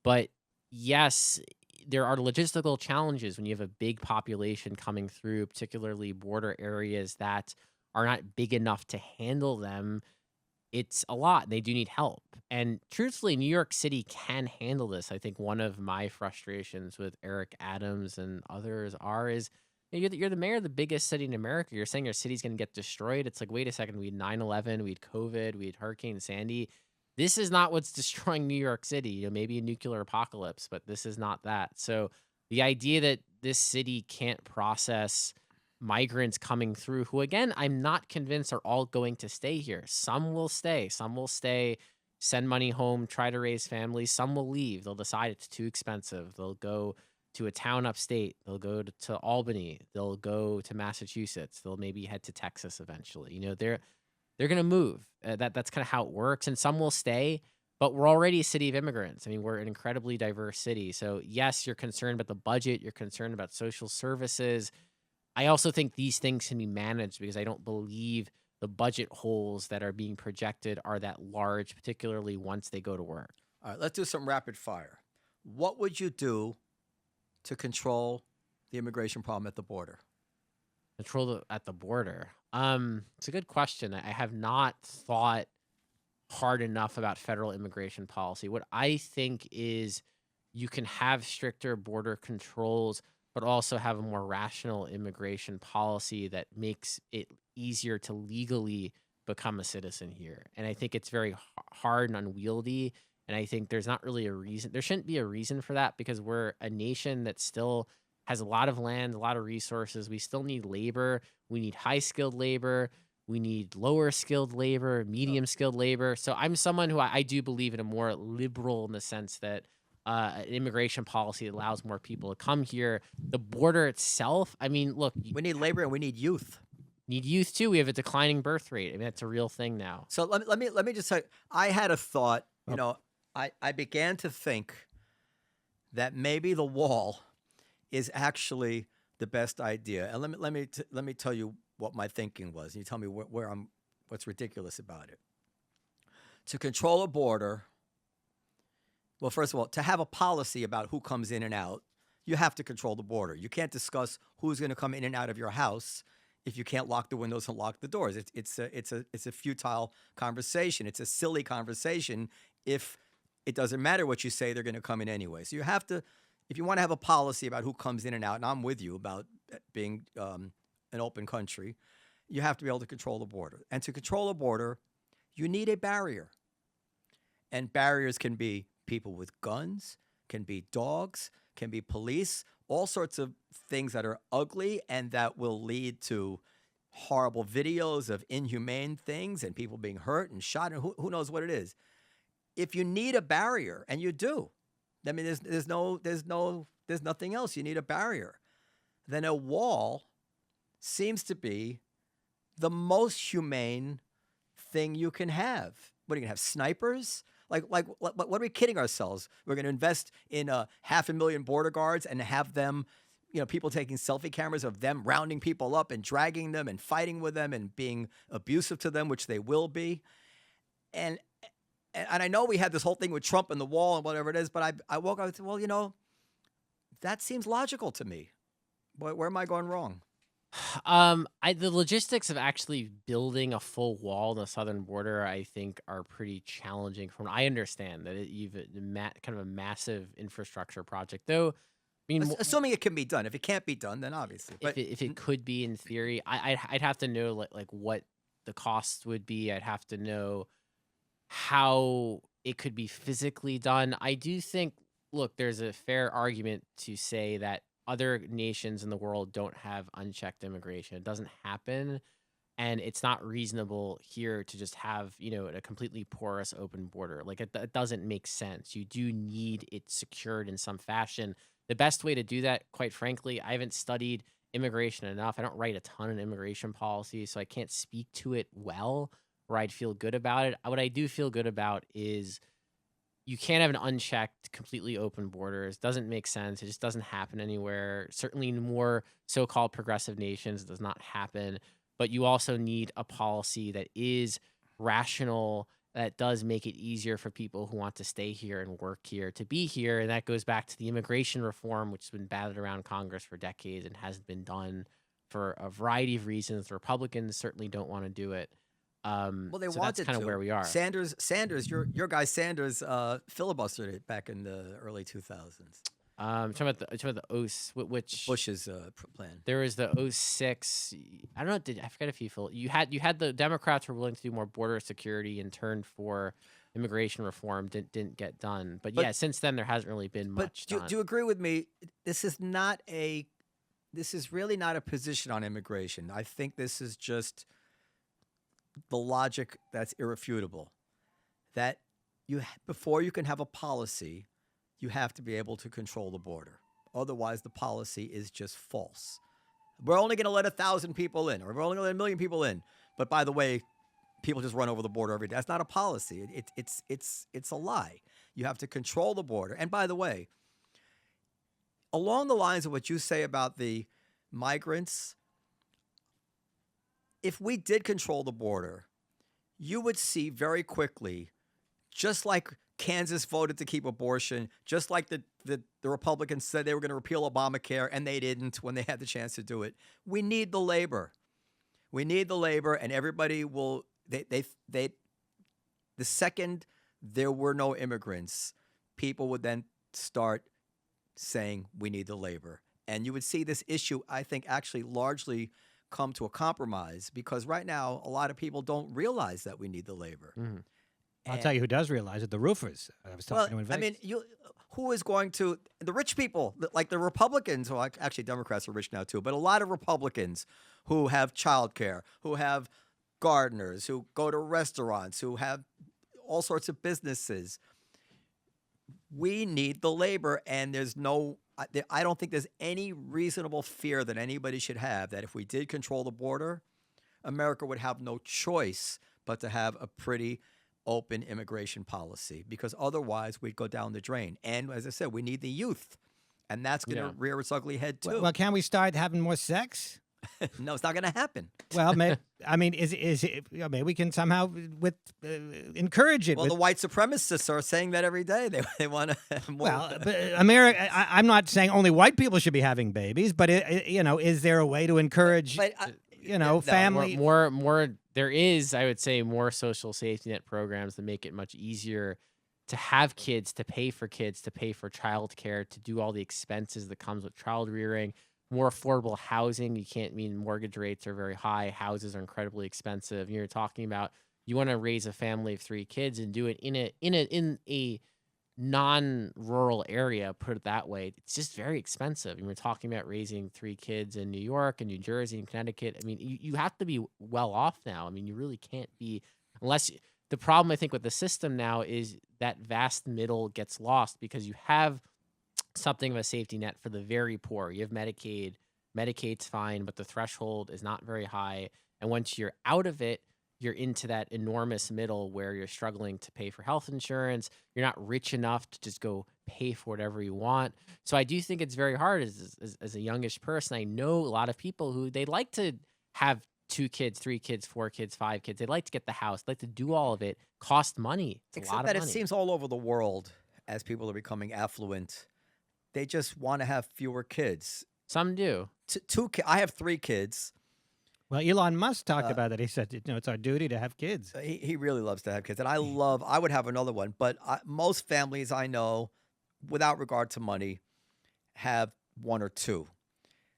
but yes, there are logistical challenges when you have a big population coming through, particularly border areas that are not big enough to handle them. it's a lot. They do need help. And truthfully, New York City can handle this. I think one of my frustrations with Eric Adams and others is you're the mayor of the biggest city in America. You're saying your city's going to get destroyed. It's like, wait a second. We had 9/11, we had COVID, we had Hurricane Sandy. This is not what's destroying New York City. Maybe a nuclear apocalypse, but this is not that. So the idea that this city can't process migrants coming through, who again, I'm not convinced are all going to stay here. Some will stay, send money home, try to raise families. Some will leave. They'll decide it's too expensive. They'll go to a town upstate. They'll go to Albany. They'll go to Massachusetts. They'll maybe head to Texas eventually. They're going to move. That's kind of how it works. And some will stay, but we're already a city of immigrants. I mean, we're an incredibly diverse city. So yes, you're concerned about the budget. You're concerned about social services. I also think these things can be managed because I don't believe the budget holes that are being projected are that large, particularly once they go to work. All right, let's do some rapid fire. What would you do to control the immigration problem at the border? At the border. It's a good question. I have not thought hard enough about federal immigration policy. What I think is you can have stricter border controls, but also have a more rational immigration policy that makes it easier to legally become a citizen here. And I think it's very hard and unwieldy. And I think there's not really a reason. There shouldn't be a reason for that because we're a nation that still has a lot of land, a lot of resources. We still need labor. We need high-skilled labor. We need lower-skilled labor, medium-skilled labor. So I'm someone who I do believe in a more liberal in the sense that an immigration policy allows more people to come here. The border itself, I mean, look. We need labor and we need youth. Need youth too. We have a declining birth rate. I mean, that's a real thing now. So let me just say, I had a thought. I began to think that maybe the wall is actually the best idea. And let me tell you what my thinking was. And you tell me what's ridiculous about it. To control a border. Well, first of all, to have a policy about who comes in and out, you have to control the border. You can't discuss who's going to come in and out of your house if you can't lock the windows and lock the doors. It's a futile conversation. It's a silly conversation if it doesn't matter what you say, they're going to come in anyway. So you have to, if you want to have a policy about who comes in and out, and I'm with you about being an open country, you have to be able to control the border. And to control a border, you need a barrier. And barriers can be people with guns, can be dogs, can be police, all sorts of things that are ugly and that will lead to horrible videos of inhumane things and people being hurt and shot and who knows what it is. If you need a barrier, and you do, I mean, there's nothing else. You need a barrier. Then a wall seems to be the most humane thing you can have. What are you gonna have? Snipers? Like, what are we kidding ourselves? We're going to invest in 500,000 border guards and have them, people taking selfie cameras of them rounding people up and dragging them and fighting with them and being abusive to them, which they will be. And I know we had this whole thing with Trump and the wall and whatever it is, but I woke up and said, well, that seems logical to me. Where am I going wrong? The logistics of actually building a full wall on the southern border, I think, are pretty challenging. From I understand that you've kind of a massive infrastructure project, though. I mean, assuming it can be done. If it can't be done, then obviously. But if it could be in theory, I'd have to know like what the costs would be. I'd have to know how it could be physically done. I do think, look, there's a fair argument to say that other nations in the world don't have unchecked immigration. It doesn't happen. And it's not reasonable here to just have, a completely porous open border. Like it doesn't make sense. You do need it secured in some fashion. The best way to do that, quite frankly, I haven't studied immigration enough. I don't write a ton of immigration policy, so I can't speak to it well or I'd feel good about it. What I do feel good about is you can't have an unchecked, completely open borders. Doesn't make sense. It just doesn't happen anywhere. Certainly in more so-called progressive nations, it does not happen. But you also need a policy that is rational, that does make it easier for people who want to stay here and work here to be here. And that goes back to the immigration reform, which has been batted around Congress for decades and hasn't been done for a variety of reasons. The Republicans certainly don't want to do it. Well, they so wanted that's kind to. of where we are. Sanders, your guy Sanders filibustered it back in the early 2000s. Talking about the which Bush's plan. there was the 06. I don't know. I forget if you had the Democrats were willing to do more border security and turned for immigration reform. Didn't get done. But yeah, since then there hasn't really been much done. Do you agree with me? This is really not a position on immigration. I think this is just the logic that's irrefutable. That before you can have a policy, you have to be able to control the border. Otherwise, the policy is just false. We're only going to let 1,000 people in, or we're only going to let 1 million people in. But by the way, people just run over the border every day. That's not a policy. It's a lie. You have to control the border. And by the way, along the lines of what you say about the migrants, if we did control the border, you would see very quickly, just like Kansas voted to keep abortion, just like the Republicans said they were going to repeal Obamacare, and they didn't when they had the chance to do it. We need the labor. We need the labor, and everybody will. The second there were no immigrants, people would then start saying we need the labor, and you would see this issue, I think, actually largely come to a compromise, because right now a lot of people don't realize that we need the labor. Mm-hmm. I'll tell you who does realize it: the roofers. I was talking to in Vegas. I mean, who is going to the rich people, like the Republicans? Well, actually, Democrats are rich now too, but a lot of Republicans who have childcare, who have gardeners, who go to restaurants, who have all sorts of businesses. We need the labor, and I don't think there's any reasonable fear that anybody should have that if we did control the border, America would have no choice but to have a pretty open immigration policy, because otherwise we'd go down the drain. And as I said, we need the youth, and that's going to rear its ugly head too. Well, can we start having more sex? No, it's not going to happen. Well, I mean, is it? Maybe we can somehow encourage it. Well, the white supremacists are saying that every day. They want to have more. Well, but America. I'm not saying only white people should be having babies, but is there a way to encourage? Family more. There is, I would say, more social safety net programs that make it much easier to have kids, to pay for childcare, to do all the expenses that comes with child rearing. More affordable housing. Mortgage rates are very high. Houses are incredibly expensive. You're talking about you want to raise a family of 3 kids and do it in a non-rural area, put it that way. It's just very expensive. And we're talking about raising 3 kids in New York and New Jersey and Connecticut. I mean, you have to be well off now. I mean, you really can't be, unless the problem I think with the system now is that vast middle gets lost, because you have something of a safety net for the very poor. You have Medicaid. Medicaid's fine, but the threshold is not very high. And once you're out of it, you're into that enormous middle where you're struggling to pay for health insurance. You're not rich enough to just go pay for whatever you want. So I do think it's very hard as a youngish person. I know a lot of people who they like to have 2 kids, 3 kids, 4 kids, 5 kids. They like to get the house. They like to do all of it. Cost money. It's a lot of money. Except that it seems all over the world, as people are becoming affluent, they just want to have fewer kids. Some do. I have 3 kids. Well, Elon Musk talked about that. He said, it's our duty to have kids. He really loves to have kids, and I would have another one. But most families I know, without regard to money, have 1 or 2,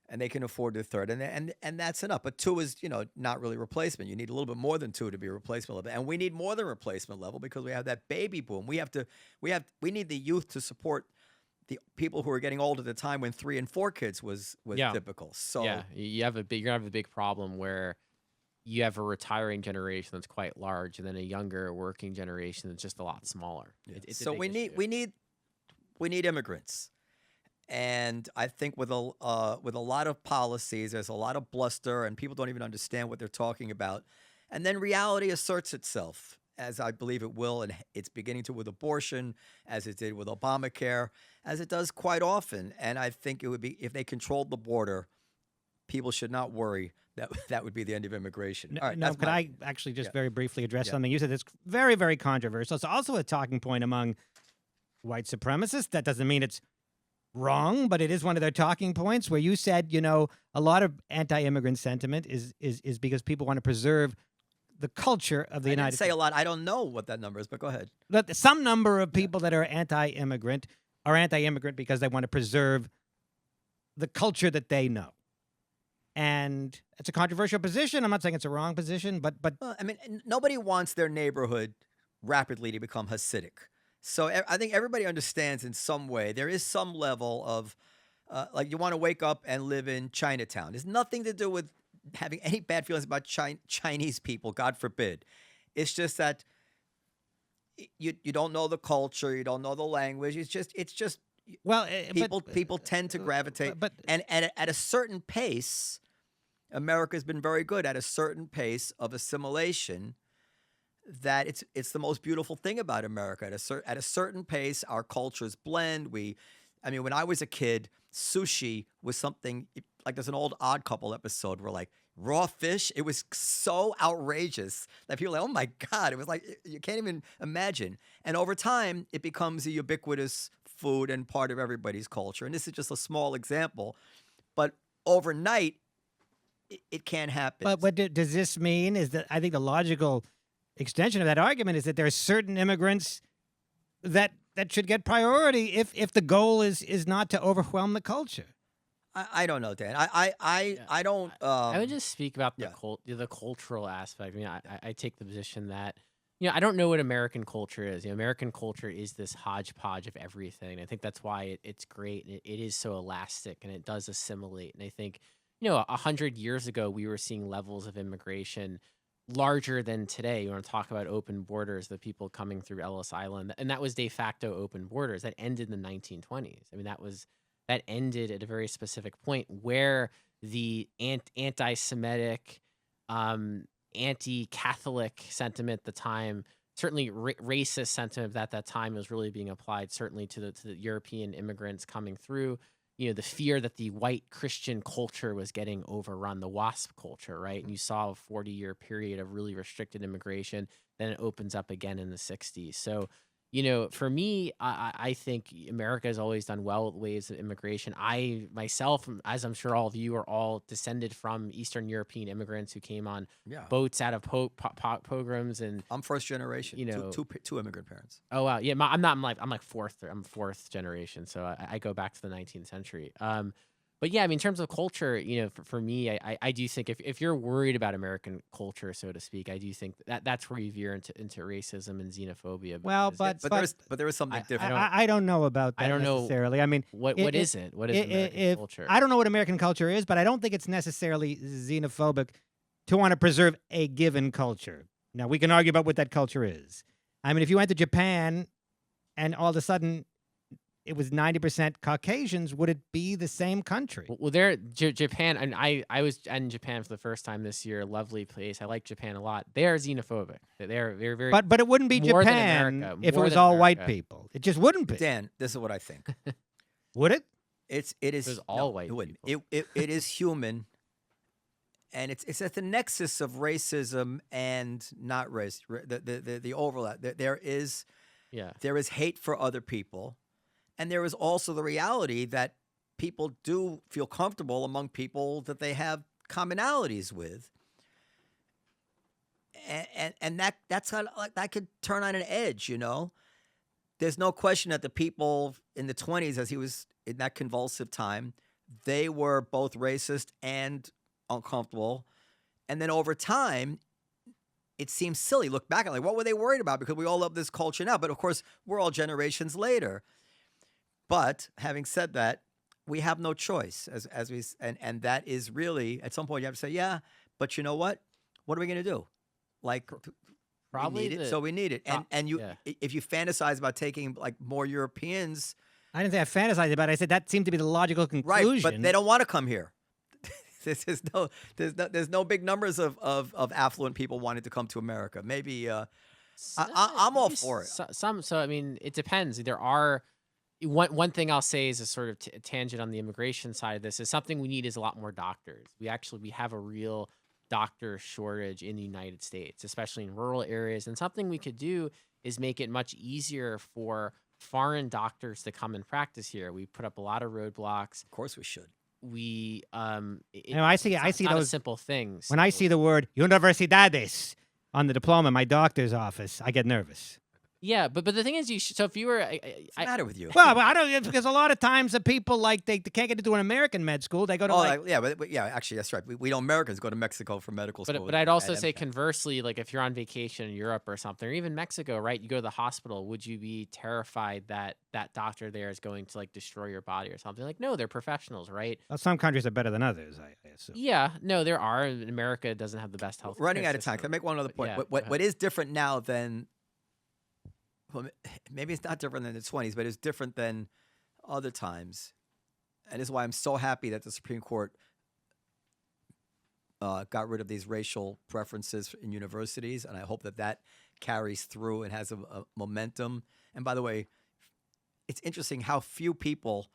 and they can afford the third, and that's enough. But 2 is not really replacement. You need a little bit more than 2 to be replacement level, and we need more than replacement level because we have that baby boom. We need the youth to support the people who are getting old at the time when 3 and 4 kids was typical. So yeah, you're gonna have a big problem where you have a retiring generation that's quite large, and then a younger working generation that's just a lot smaller. Yeah. So we need immigrants, and I think with a lot of policies, there's a lot of bluster, and people don't even understand what they're talking about, and then reality asserts itself, as I believe it will, and it's beginning to with abortion, as it did with Obamacare, as it does quite often. And I think it would be, if they controlled the border, people should not worry that would be the end of immigration. All right, no, could I actually just very briefly address something? You said it's very, very controversial. It's also a talking point among white supremacists. That doesn't mean it's wrong, but it is one of their talking points, where you said, a lot of anti-immigrant sentiment is because people want to preserve the culture of the I United didn't say States. a lot. I don't know what that number is, but go ahead. That some number of people that are anti-immigrant are anti-immigrant because they want to preserve the culture that they know. And it's a controversial position. I'm not saying it's a wrong position, but I mean, nobody wants their neighborhood rapidly to become Hasidic. So I think everybody understands in some way there is some level of like you want to wake up and live in Chinatown. There's nothing to do with having any bad feelings about Chinese people, God forbid. It's just that you don't know the culture, you don't know the language. It's just well, people tend to gravitate. but And at a certain pace, America's been very good at a certain pace of assimilation. That it's the most beautiful thing about America. At a certain pace, our cultures blend. I mean, when I was a kid, sushi was something like there's an old Odd Couple episode where like raw fish. It was so outrageous that people were like, oh my God, it was like you can't even imagine. And over time, it becomes a ubiquitous food and part of everybody's culture. And this is just a small example, but overnight, it can't happen. But what does this mean is that I think the logical extension of that argument is that there are certain immigrants that should get priority if the goal is not to overwhelm the culture. I don't know, Dan. I don't. I would just speak about yeah. the cultural aspect. I mean, I take the position that I don't know what American culture is. American culture is this hodgepodge of everything. I think that's why it's great. And it is so elastic and it does assimilate. And I think 100 years ago we were seeing levels of immigration larger than today. You want to talk about open borders, the people coming through Ellis Island, and that was de facto open borders that ended in the 1920s. I mean, that ended at a very specific point where the anti-Semitic, anti-Catholic sentiment at the time, certainly racist sentiment at that time was really being applied, certainly to the European immigrants coming through. The fear that the white Christian culture was getting overrun, the WASP culture, right? And you saw a 40-year period of really restricted immigration. Then it opens up again in the 60s. So, for me, I think America has always done well with waves of immigration. I myself, as I'm sure all of you, are all descended from Eastern European immigrants who came on boats out of pogroms, and I'm first generation. Two immigrant parents. Oh wow, yeah. I'm like fourth. I'm fourth generation, so I go back to the 19th century. But yeah, I mean, in terms of culture, for me, I do think if you're worried about American culture, so to speak, I do think that's where you veer into racism and xenophobia. Well, but there is something different. I don't know about that I don't know necessarily. I mean, what is it? What is American culture? I don't know what American culture is, but I don't think it's necessarily xenophobic to want to preserve a given culture. Now, we can argue about what that culture is. I mean, if you went to Japan and all of a sudden it was 90% Caucasians, would it be the same country? Well, Japan, and I was in Japan for the first time this year. Lovely place. I like Japan a lot. They are xenophobic. They're very. But it wouldn't be Japan if it was all white people. It just wouldn't be. Dan, this is what I think. Would it? It is. It was all white people. It is human, and it's at the nexus of racism and not race. The overlap. There is hate for other people. And there is also the reality that people do feel comfortable among people that they have commonalities with. And that's how, like, that could turn on an edge, There's no question that the people in the 20s, as he was in that convulsive time, they were both racist and uncomfortable. And then over time, it seems silly. Look back at what were they worried about? Because we all love this culture now. But of course, we're all generations later. But having said that, we have no choice, and that is really at some point you have to say, yeah. But you know what? What are we going to do? Like, probably we need it, so we need it. And if you fantasize about taking like more Europeans, I didn't say I fantasized about it. I said that seemed to be the logical conclusion. Right, but they don't want to come here. There's no big numbers of affluent people wanting to come to America. Maybe I'm all for it. So I mean, it depends. There are. One thing I'll say is a sort of tangent on the immigration side of this is something we need is a lot more doctors. We have a real doctor shortage in the United States, especially in rural areas. And something we could do is make it much easier for foreign doctors to come and practice here. We put up a lot of roadblocks. Of course we should. I see those those simple things. When I see the word universidades on the diploma in my doctor's office, I get nervous. Yeah, but the thing is, so if you were, What's the matter with you? Well, I don't, because a lot of times the people like they can't get into an American med school. They go to Yeah, actually, that's right. We know Americans go to Mexico for medical school. but I'd also say conversely, like if you're on vacation in Europe or something, or even Mexico, right? You go to the hospital. Would you be terrified that that doctor there is going to like destroy your body or something? Like, no, they're professionals, right? well, some countries are better than others, I assume. Yeah, no, there are. America doesn't have the best health. Running out of time. Can I make one other point? Yeah, What is different now than, well, maybe it's not different than the 20s, but it's different than other times. And this is why I'm so happy that the Supreme Court got rid of these racial preferences in universities. And I hope that that carries through and has a momentum. And by the way, it's interesting how few people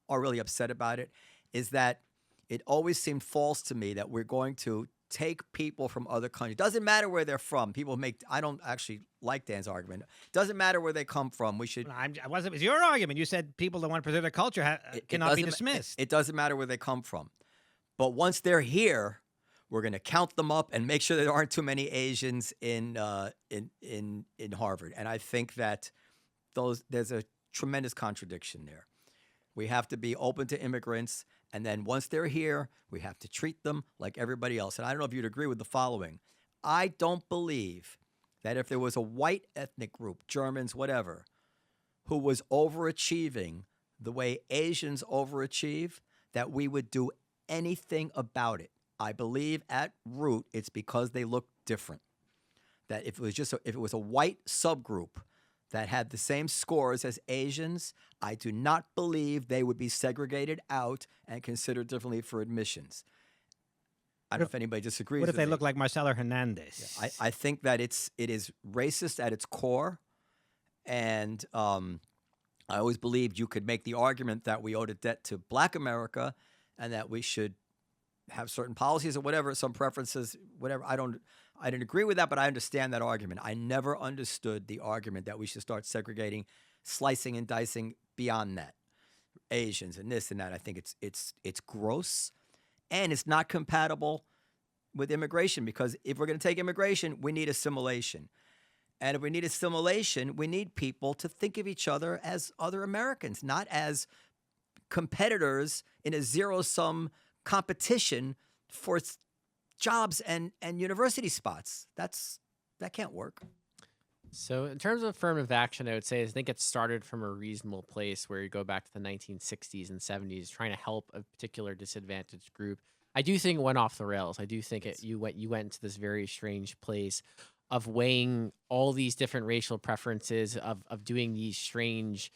are really upset about it, is that it always seemed false to me that we're going to take people from other countries. Doesn't matter where they're from. People make, I don't actually like Dan's argument. Doesn't matter where they come from. We should. It was your argument. You said people that want to preserve their culture cannot be dismissed. It doesn't matter where they come from. But once they're here, we're going to count them up and make sure there aren't too many Asians in Harvard. And I think that there's a tremendous contradiction there. We have to be open to immigrants, and then once they're here, we have to treat them like everybody else. And I don't know if you'd agree with the following. I don't believe that if there was a white ethnic group, Germans, whatever, who was overachieving the way Asians overachieve, that we would do anything about it. I believe at root it's because they look different. That if it was a white subgroup that had the same scores as Asians, I do not believe they would be segregated out and considered differently for admissions. I don't know if anybody disagrees. What if with they me. look like Marcelo Hernandez? Yeah, I think that it is racist at its core, and I always believed you could make the argument that we owed a debt to Black America, and that we should have certain policies or whatever, some preferences, whatever. I didn't agree with that, but I understand that argument. I never understood the argument that we should start segregating, slicing and dicing beyond that. Asians and this and that. I think it's gross, and it's not compatible with immigration, because if we're going to take immigration, we need assimilation. And if we need assimilation, we need people to think of each other as other Americans, not as competitors in a zero-sum competition for jobs and university spots. That can't work. So in terms of affirmative action, I would say I think it started from a reasonable place where you go back to the 1960s and 70s, trying to help a particular disadvantaged group. I do think it went off the rails. I do think you went into this very strange place of weighing all these different racial preferences, of doing these strange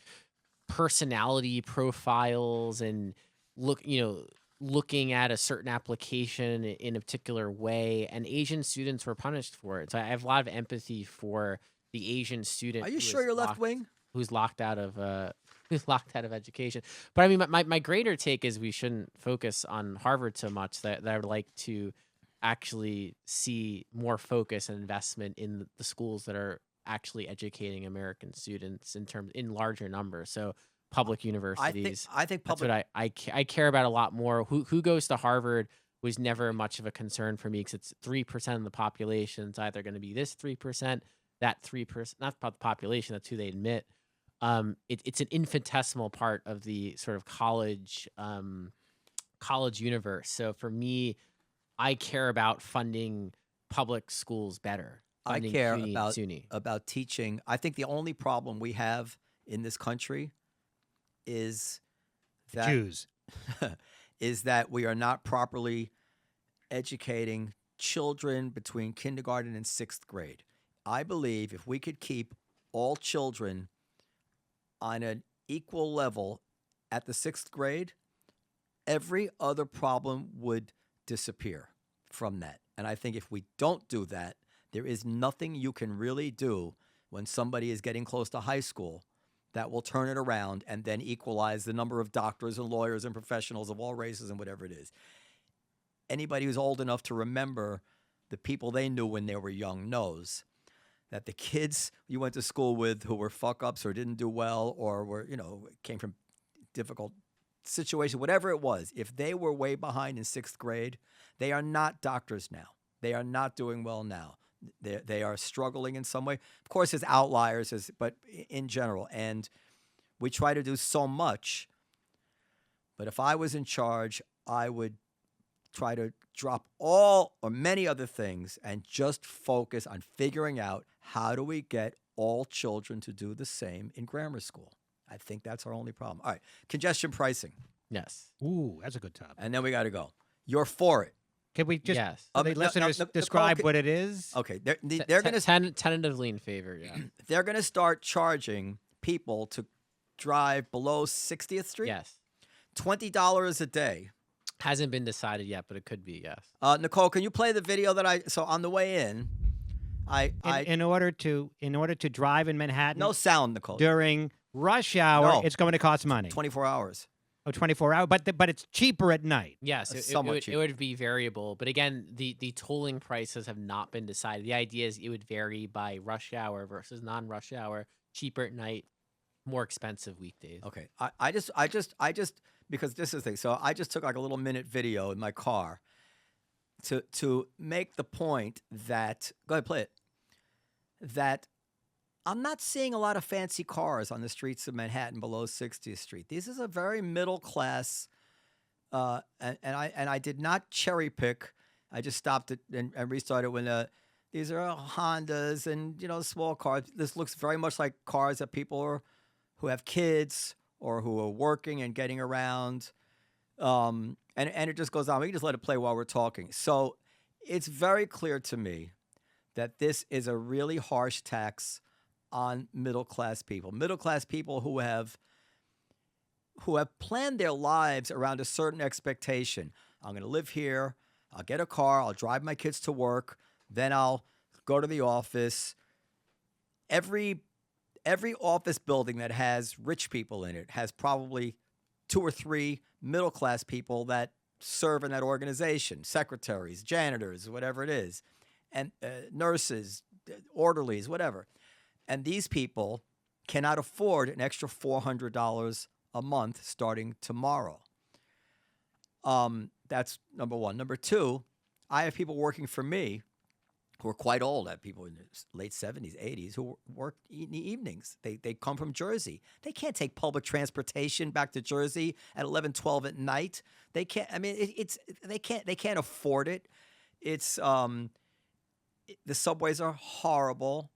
personality profiles, and looking at a certain application in a particular way, and Asian students were punished for it. So I have a lot of empathy for the Asian student. Are you sure you're left wing? Who's locked out of education? But I mean, my greater take is we shouldn't focus on Harvard so much. That I would like to actually see more focus and investment in the schools that are actually educating American students in larger numbers. So public universities. I think public. That's what I care about a lot more. Who goes to Harvard was never much of a concern for me, because it's 3% of the population. It's either going to be this 3%, that 3%, not about the population. That's who they admit. It's an infinitesimal part of the sort of college universe. So for me, I care about funding public schools better. I care about teaching. I think the only problem we have in this country is that Jews. is that we are not properly educating children between kindergarten and 6th grade. I believe if we could keep all children on an equal level at the 6th grade, every other problem would disappear from that. And I think if we don't do that, there is nothing you can really do when somebody is getting close to high school that will turn it around and then equalize the number of doctors and lawyers and professionals of all races and whatever it is. Anybody who's old enough to remember the people they knew when they were young knows that the kids you went to school with who were fuck-ups or didn't do well or were, came from difficult situations, whatever it was, if they were way behind in 6th grade, they are not doctors now. They are not doing well now. They are struggling in some way. Of course, there's outliers, but in general, and we try to do so much. But if I was in charge, I would try to drop all or many other things and just focus on figuring out how do we get all children to do the same in grammar school. I think that's our only problem. All right, congestion pricing. Yes. Ooh, that's a good topic. And then we got to go. You're for it. Can we just Yes. so the listeners describe what it is? Okay, they're going to Tentatively in favor, yeah. they're going to start charging people to drive below 60th Street. Yes. $20 a day. Hasn't been decided yet, but it could be, yes. Nicole, can you play the video that so on the way in, In order to drive in Manhattan no sound, Nicole. during rush hour, No. it's going to cost money. 24 hours. Oh, 24 hours, but it's cheaper at night. Yes, somewhat it would be variable. But again, the tolling prices have not been decided. The idea is it would vary by rush hour versus non-rush hour, cheaper at night, more expensive weekdays. Okay. I just because this is the thing. So I just took like a little minute video in my car to make the point that go ahead, play it. That I'm not seeing a lot of fancy cars on the streets of Manhattan below 60th Street. This is a very middle class, and I did not cherry pick. I just stopped it and restarted when these are Hondas and small cars. This looks very much like cars that people who have kids or who are working and getting around, and it just goes on. We can just let it play while we're talking. So it's very clear to me that this is a really harsh tax on middle-class people who have planned their lives around a certain expectation. I'm going to live here. I'll get a car. I'll drive my kids to work. Then I'll go to the office. Every office building that has rich people in it has probably 2 or 3 middle-class people that serve in that organization, secretaries, janitors, whatever it is, and nurses, orderlies, whatever. And these people cannot afford an extra $400 a month starting tomorrow. That's number one. Number two, I have people working for me who are quite old. I have people in their late 70s, 80s who work in the evenings. They come from Jersey. They can't take public transportation back to Jersey at 11, 12 at night. They can't. I mean, they can't afford it. It's the subways are horrible.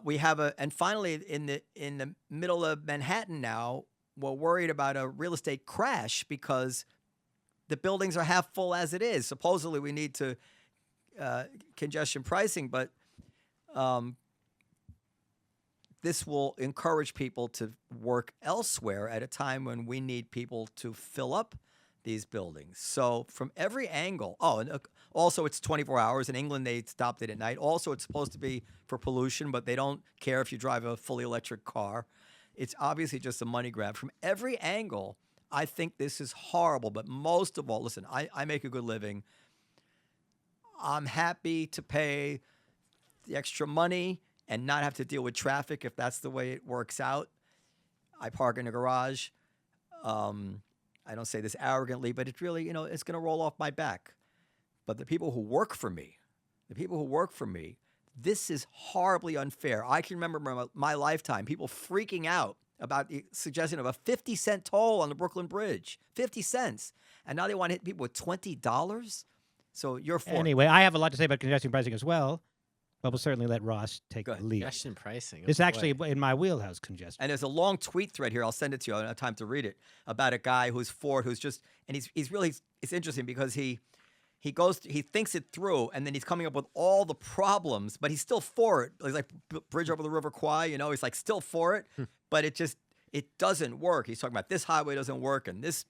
We have and finally in the middle of Manhattan now, we're worried about a real estate crash because the buildings are half full as it is. Supposedly we need to congestion pricing, but this will encourage people to work elsewhere at a time when we need people to fill up these buildings. So from every angle, and also it's 24 hours. In England, they stopped it at night. Also, it's supposed to be for pollution, but they don't care if you drive a fully electric car. It's obviously just a money grab. From every angle, I think this is horrible. But most of all, listen, I make a good living. I'm happy to pay the extra money and not have to deal with traffic if that's the way it works out. I park in a garage. I don't say this arrogantly, but it's really, it's going to roll off my back. But the people who work for me, this is horribly unfair. I can remember my lifetime, people freaking out about the suggestion of a 50-cent toll on the Brooklyn Bridge. 50 cents. And now they want to hit people with $20? So you're for it. Anyway, I have a lot to say about congestion pricing as well, but we'll certainly let Ross take the lead. Congestion pricing. It's actually in my wheelhouse, congestion. And there's a long tweet thread here. I'll send it to you. I don't have time to read it. About a guy who's for it, who's just, and he's really, it's interesting because he thinks it through, and then he's coming up with all the problems, but he's still for it. He's like bridge over the River Kwai, he's like still for it, but it doesn't work. He's talking about this highway doesn't work, and this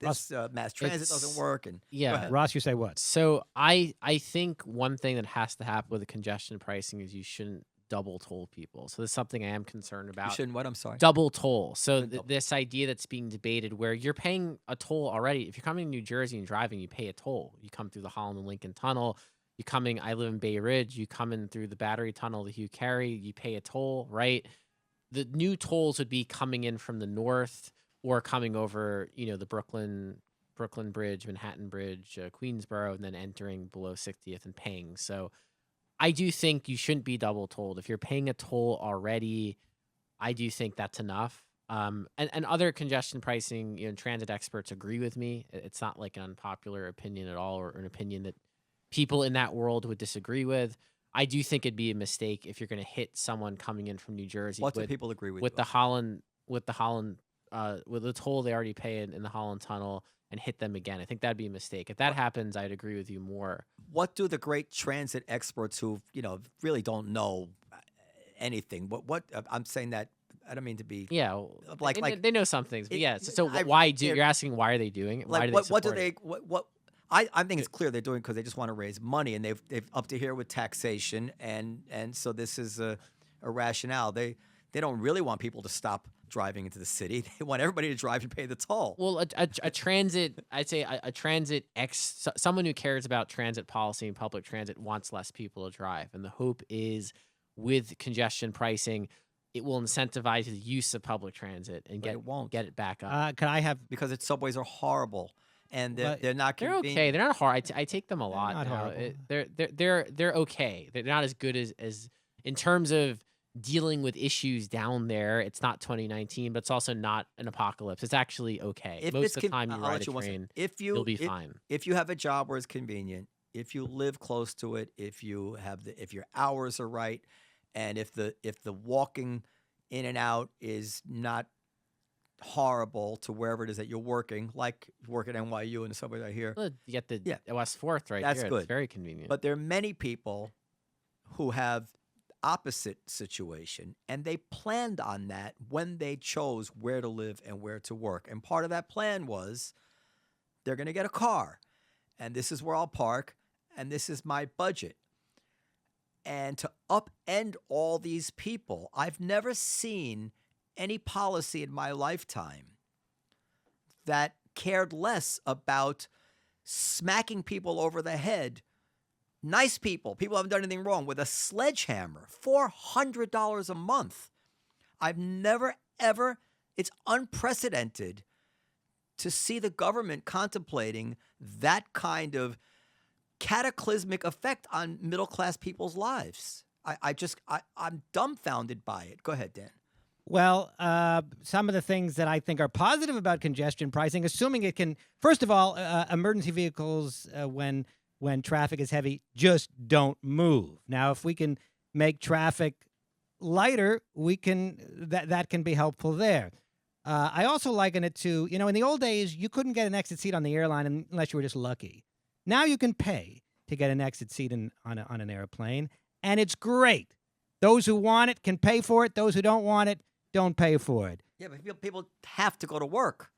mass transit doesn't work. And yeah, Ross, you say what? So I think one thing that has to happen with the congestion pricing is you shouldn't double toll people. So this is something I am concerned about. You shouldn't what? I'm sorry. Double toll. So this idea that's being debated where you're paying a toll already. If you're coming to New Jersey and driving, you pay a toll. You come through the Holland and Lincoln Tunnel. I live in Bay Ridge. You come in through the Battery Tunnel, the Hugh Carey. You pay a toll, right? The new tolls would be coming in from the north or coming over, the Brooklyn Bridge, Manhattan Bridge, Queensboro, and then entering below 60th and paying. So I do think you shouldn't be double tolled. If you're paying a toll already, I do think that's enough. And other congestion pricing, transit experts agree with me. It's not like an unpopular opinion at all, or an opinion that people in that world would disagree with. I do think it'd be a mistake if you're going to hit someone coming in from New Jersey What do people agree with with you the on? Holland with the toll they already pay in the Holland Tunnel and hit them again. I think that'd be a mistake. If that happens, I'd agree with you more. What do the great transit experts who really don't know anything? What I'm saying that I don't mean to be Yeah, like they know some things, but it- yeah. So I- why do they're- you're asking why are they doing it? Why like do they what do support they it? what I think it's clear they're doing because they just want to raise money, and they've up to here with taxation, and so this is a rationale. They don't really want people to stop driving into the city. They want everybody to drive and pay the toll. Well, a transit, I'd say a transit someone who cares about transit policy and public transit wants less people to drive. And the hope is with congestion pricing, it will incentivize the use of public transit and But it won't. get it back up. Can I have? Because its subways are horrible, and But they're not They're convenient. okay. They're not hard. I take them a lot not now. horrible. They're okay. They're not as good as in terms of dealing with issues down there. It's not 2019, but it's also not an apocalypse. It's actually okay. If Most it's of the con- time you I'll ride let a you one second. train, you'll be fine. If you have a job where it's convenient, if you live close to it, if your hours are right, and if the walking in and out is not horrible to wherever it is that you're working, like you work at NYU and the subway right here. Well, you get the Yeah. West Fourth right That's here. good. It's very convenient. But there are many people who have opposite situation, and they planned on that when they chose where to live and where to work. And part of that plan was they're going to get a car, and this is where I'll park, and this is my budget. And to upend all these people, I've never seen any policy in my lifetime that cared less about smacking people over the head. Nice people who haven't done anything wrong, with a sledgehammer, $400 a month. I've never, ever, it's unprecedented to see the government contemplating that kind of cataclysmic effect on middle-class people's lives. I'm dumbfounded by it. Go ahead, Dan. Well, some of the things that I think are positive about congestion pricing, assuming it can, first of all, emergency vehicles, when traffic is heavy, just don't move. Now, if we can make traffic lighter, that can be helpful there. I also liken it to, in the old days, you couldn't get an exit seat on the airline unless you were just lucky. Now you can pay to get an exit seat on an airplane, and it's great. Those who want it can pay for it. Those who don't want it don't pay for it. Yeah, but people have to go to work.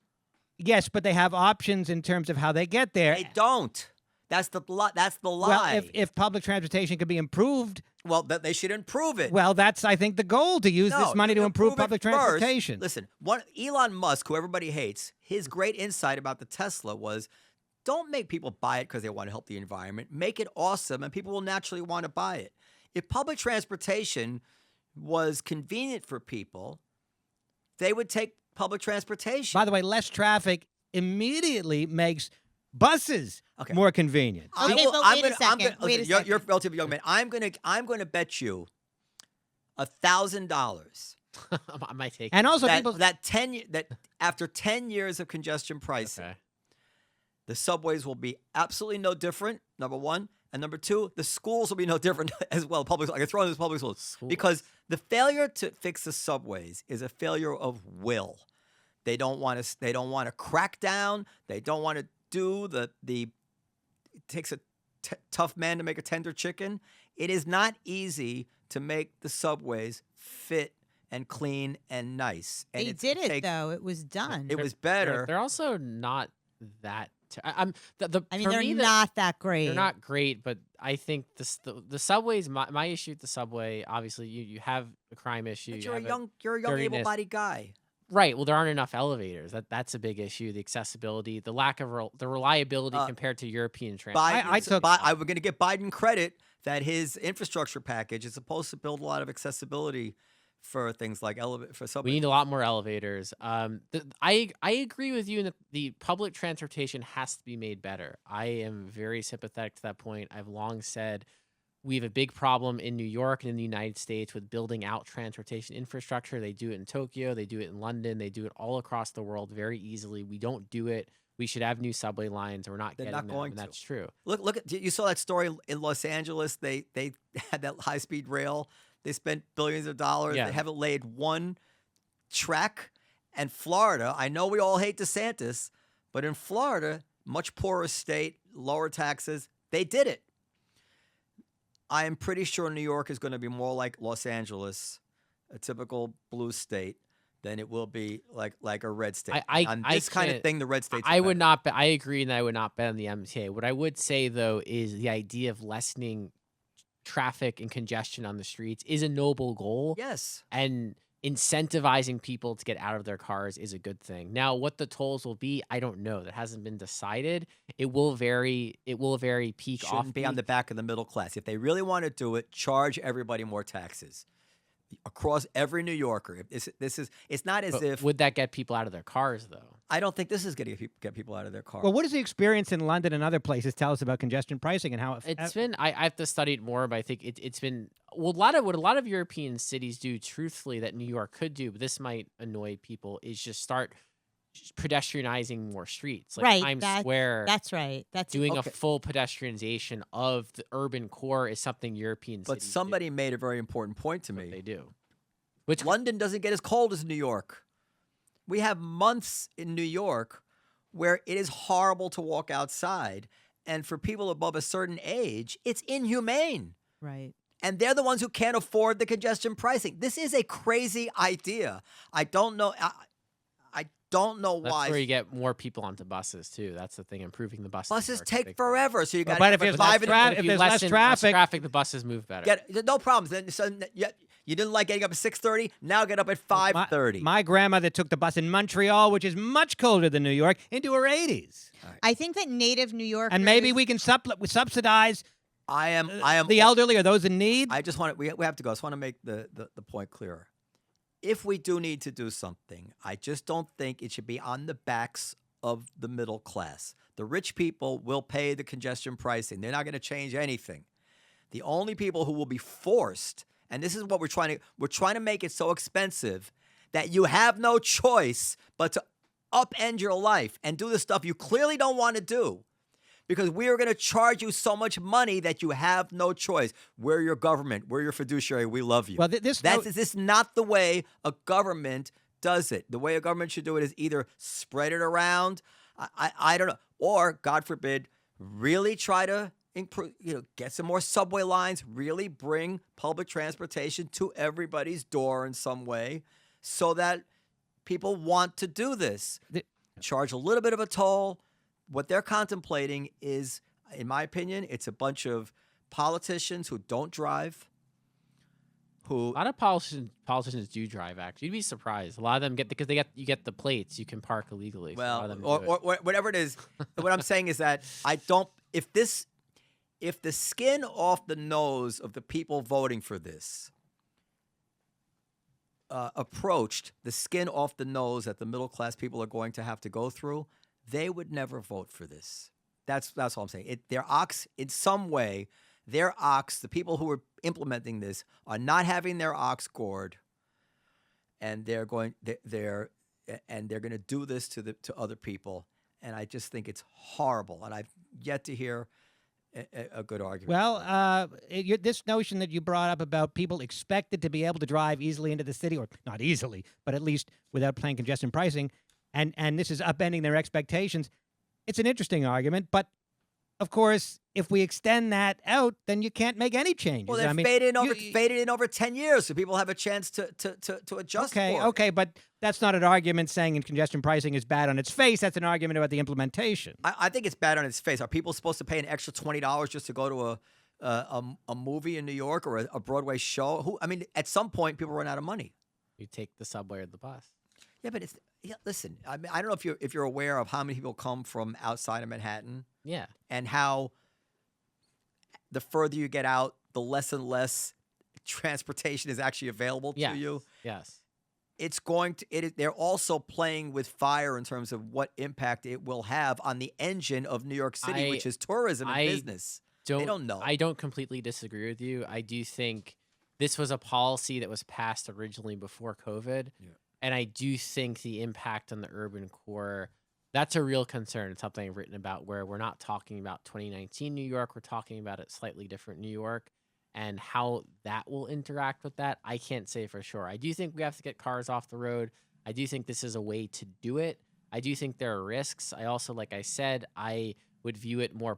Yes, but they have options in terms of how they get there. They don't. That's the lie. Well, if public transportation could be improved, Well, they should improve it. well, that's, I think, the goal, to use No, this money you to improve it public first. transportation. Listen, Elon Musk, who everybody hates, his great insight about the Tesla was, don't make people buy it because they want to help the environment. Make it awesome, and people will naturally want to buy it. If public transportation was convenient for people, they would take public transportation. By the way, less traffic immediately makes buses Okay. more convenient. Okay, but wait a second. Wait a You're a second. relatively young man. I'm gonna bet you $1,000 I might take And also, people. that after 10 years of congestion pricing, okay. the subways will be absolutely no different, number one. And number two, the schools will be no different as well. I can throw in this public schools. Because the failure to fix the subways is a failure of will. They don't want to crack down. They don't want to do the it takes a tough man to make a tender chicken. It is not easy to make the subways fit and clean and nice. And They it did it takes- though. It was done. It was better. They're also not that. I mean, for they're me, not that great. They're not great, but I think the subways. My issue with the subway, obviously, you have a crime issue. But you have you're a young dirtiness. able-bodied guy. Right. Well, there aren't enough elevators. That's a big issue. The accessibility, the lack of the reliability compared to European transit. I we're going to give Biden credit that his infrastructure package is supposed to build a lot of accessibility for things like for subways. We need a lot more elevators. I agree with you in that the public transportation has to be made better. I am very sympathetic to that point. I've long said we have a big problem in New York and in the United States with building out transportation infrastructure. They do it in Tokyo, they do it in London, they do it all across the world very easily. We don't do it. We should have new subway lines. We're not They're getting not them, going and to. that's true. Look at you saw that story in Los Angeles. They had that high speed rail. They spent billions of dollars. Yeah. They haven't laid one track. And Florida, I know we all hate DeSantis, but in Florida, much poorer state, lower taxes, they did it. I am pretty sure New York is going to be more like Los Angeles, a typical blue state, than it will be like a red state. On this kind of can't- thing, the red states. I would not. I agree, and I would not bet on the MTA. What I would say though is the idea of lessening traffic and congestion on the streets is a noble goal. Yes. And incentivizing people to get out of their cars is a good thing. Now, what the tolls will be, I don't know. That hasn't been decided. It will vary. It will vary peak off. Shouldn't be on the back of the middle class. If they really want to do it, charge everybody more taxes across every New Yorker. If this is, it's not as if. Would that get people out of their cars though? I don't think this is going to get people out of their cars. Well, what does the experience in London and other places tell us about congestion pricing and how It's been. I have to study it more, but I think it's been. Well, what a lot of European cities do, truthfully, that New York could do, but this might annoy people, is just start pedestrianizing more streets, like Right, Times that- Square. That's right. That's Doing Okay. a full pedestrianization of the urban core is something European But cities somebody made a very important point to do. me. They do. Which London doesn't get as cold as New York. We have months in New York where it is horrible to walk outside. And for people above a certain age, it's inhumane. right. And they're the ones who can't afford the congestion pricing. This is a crazy idea. I don't know. I don't know that's why. where you get more people onto buses too. That's the thing. Improving the buses. Buses are a take big thing. forever, so you got but if there's less five in the- traffic- if you there's less lessen traffic- the buses move better. Get no problems. Then so you didn't like getting up at 6:30. Now get up at 5:30. My grandmother took the bus in Montreal, which is much colder than New York, into her 80s. I think that native New Yorkers. And maybe we can subsidize I am. the elderly or those in need. I just want to. We have to go. I just want to make the point clearer. If we do need to do something, I just don't think it should be on the backs of the middle class. The rich people will pay the congestion pricing. They're not going to change anything. The only people who will be forced, and this is what we're trying to make it so expensive that you have no choice but to upend your life and do the stuff you clearly don't want to do. Because we are going to charge you so much money that you have no choice. We're your government. We're your fiduciary. We love you. Well, this This not the way a government does it. The way a government should do it is either spread it around, I don't know, or God forbid, really try to improve, get some more subway lines, really bring public transportation to everybody's door in some way so that people want to do this. Charge a little bit of a toll. What they're contemplating is, in my opinion, it's a bunch of politicians who don't drive. A lot of politicians do drive. Actually, you'd be surprised. A lot of them get because you get the plates. You can park illegally. So a lot of them do it. or whatever it is. What I'm saying is that I don't. If the skin off the nose of the people voting for this approached the skin off the nose that the middle class people are going to have to go through, they would never vote for this. That's all I'm saying. Their ox, in some way, the people who are implementing this are not having their ox gored, and they're going to do this to other people. And I just think it's horrible. And I've yet to hear a good argument. Well, this notion that you brought up about people expected to be able to drive easily into the city, or not easily, but at least without paying congestion pricing, and this is upending their expectations. It's an interesting argument, but of course, if we extend that out, then you can't make any changes. Well, they're faded in over 10 years, so people have a chance to adjust. Okay, but that's not an argument saying congestion pricing is bad on its face. That's an argument about the implementation. I think it's bad on its face. Are people supposed to pay an extra $20 just to go to a movie in New York or a Broadway show? At some point, people run out of money. You take the subway or the bus. Yeah, but listen. I don't know if you're aware of how many people come from outside of Manhattan. Yeah. And how the further you get out, the less and less transportation is actually available to you. Yes. They're also playing with fire in terms of what impact it will have on the engine of New York City, which is tourism and business. don't know. I don't completely disagree with you. I do think this was a policy that was passed originally before COVID. Yeah. And I do think the impact on the urban core, that's a real concern. It's something I've written about where we're not talking about 2019 New York. We're talking about a slightly different New York, and how that will interact with that. I can't say for sure. I do think we have to get cars off the road. I do think this is a way to do it. I do think there are risks. I also, like I said, I would view it more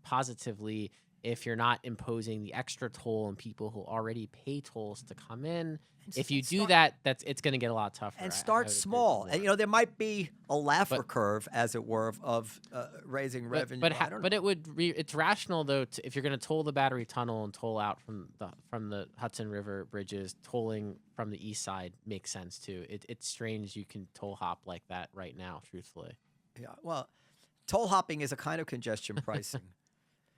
positively if you're not imposing the extra toll on people who already pay tolls to come in. If you do that, it's going to get a lot tougher. And I start would agree small. with And, you. there might be a Laffer curve, as it were, of raising revenue. I don't know. It's rational though if you're going to toll the Battery Tunnel and toll out from the Hudson River bridges, tolling from the east side makes sense too. It's strange you can toll hop like that right now. Truthfully, Yeah, well, toll hopping is a kind of congestion pricing.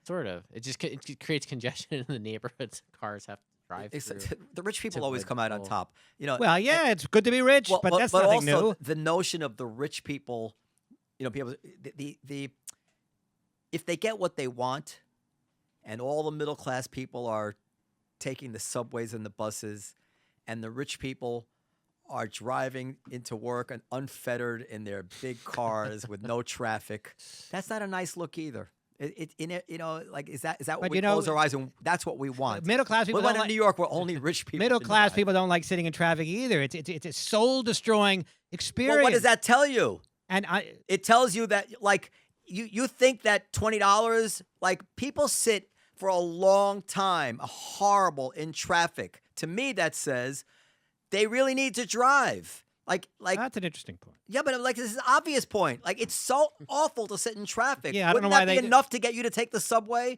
sort of. It creates congestion in the neighborhoods. Cars have to drive through. The rich people to always avoid come out on toll. top. Well, yeah, it's good to be rich, Well, but that's but nothing also new. the notion of the rich people, people, if they get what they want, and all the middle class people are taking the subways and the buses, and the rich people are driving into work and unfettered in their big cars with no traffic, that's not a nice look either. Is that what But we close our eyes and that's what we want? Middle class people We want don't in New York where only rich people. middle can class drive. people don't like sitting in traffic either. It's a soul destroying experience. Well, what does that tell you? And It tells you that you think that $20, people sit for a long time, horrible in traffic. To me, that says they really need to drive. that's an interesting point. Yeah, but this is an obvious point. It's so awful to sit in traffic. Yeah, I don't Wouldn't know why that be they- enough to get you to take the subway?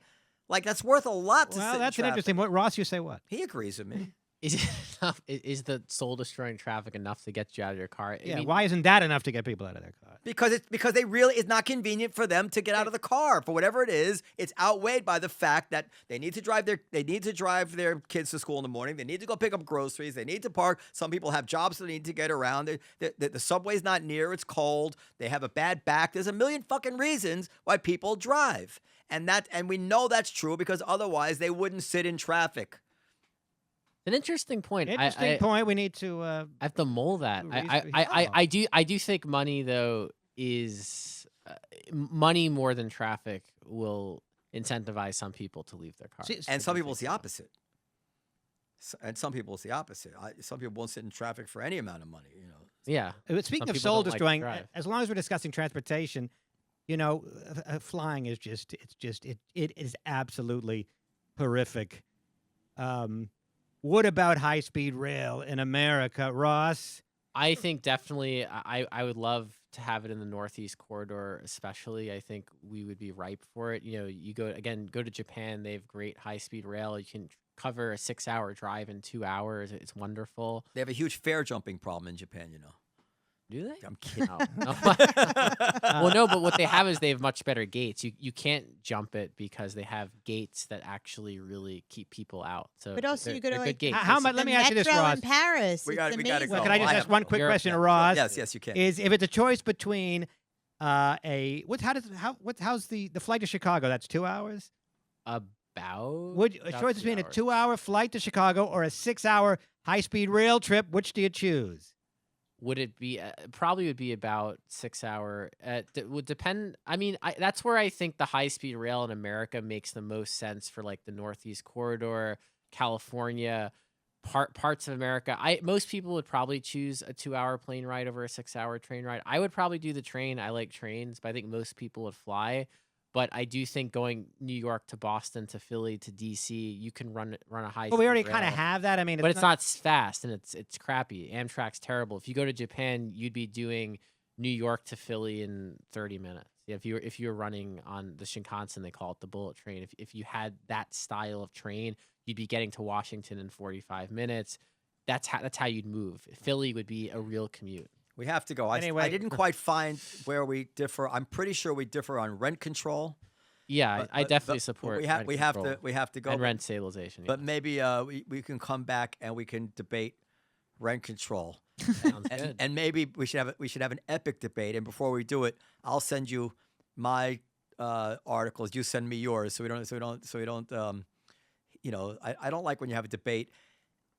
That's worth a lot to sit Well, in that's an traffic. interesting point. Ross, you say what? He agrees with me. Is it enough? Is the soul destroying traffic enough to get you out of your car? Yeah, why isn't that enough to get people out of their car? Because it's not convenient for them to get out of the car for whatever it is. It's outweighed by the fact that they need to drive their kids to school in the morning. They need to go pick up groceries. They need to park. Some people have jobs that they need to get around. The subway's not near. It's cold. They have a bad back. There's a million fucking reasons why people drive, and we know that's true because otherwise they wouldn't sit in traffic. An interesting point. Interesting point. We need to. I have to mull that. research- I do think money though is money more than traffic will incentivize some people to leave their cars. See, And I some do people it's think the so. opposite. And some people it's the opposite. Some people won't sit in traffic for any amount of money. Yeah. Speaking Some of people soul don't like to destroying, drive. as long as we're discussing transportation, flying is it is absolutely horrific. What about high speed rail in America, Ross? I think definitely I would love to have it in the Northeast corridor, especially. I think we would be ripe for it. You go to Japan, they have great high speed rail. You can cover a 6-hour drive in 2 hours. It's wonderful. They have a huge fare jumping problem in Japan, Do they? I'm kidding. No. Well, no, but what they have is they have much better gates. You can't jump it because they have gates that actually really keep people out. So But also they're- you go to, they're like, good gates. How much? Let me ask you this, Metro Ross. in Paris. We It's gotta amazing. go. Well, can I just I ask have one to quick Europe, question to yeah. Ross? Yes, you can. Is if it's a choice between how's the flight to Chicago? That's 2 hours. About A about choice 2 between a hours. 2-hour flight to Chicago or a 6-hour high speed rail trip. Which do you choose? Would it be probably would be about 6 hour? Would depend. I mean, that's where I think the high speed rail in America makes the most sense for like the Northeast corridor, California, parts of America. Most people would probably choose a 2-hour plane ride over a 6-hour train ride. I would probably do the train. I like trains, but I think most people would fly. But I do think going New York to Boston to Philly to DC, you can run a high. Well, we already speed kind of rail. have that. I mean, But it's not fast and it's crappy. Amtrak's terrible. If you go to Japan, you'd be doing New York to Philly in 30 minutes. Yeah, if you were running on the Shinkansen, they call it the bullet train. If you had that style of train, you'd be getting to Washington in 45 minutes. That's how you'd move. Philly would be a real commute. We have to go. Anyway. I didn't quite find where we differ. I'm pretty sure we differ on rent control. Yeah, But- I but- definitely but support. We rent have control to go. and rent stabilization. But maybe we can come back and we can debate rent control. Sounds good. And maybe we should have an epic debate. And before we do it, I'll send you my articles. You send me yours, so we don't. I don't like when you have a debate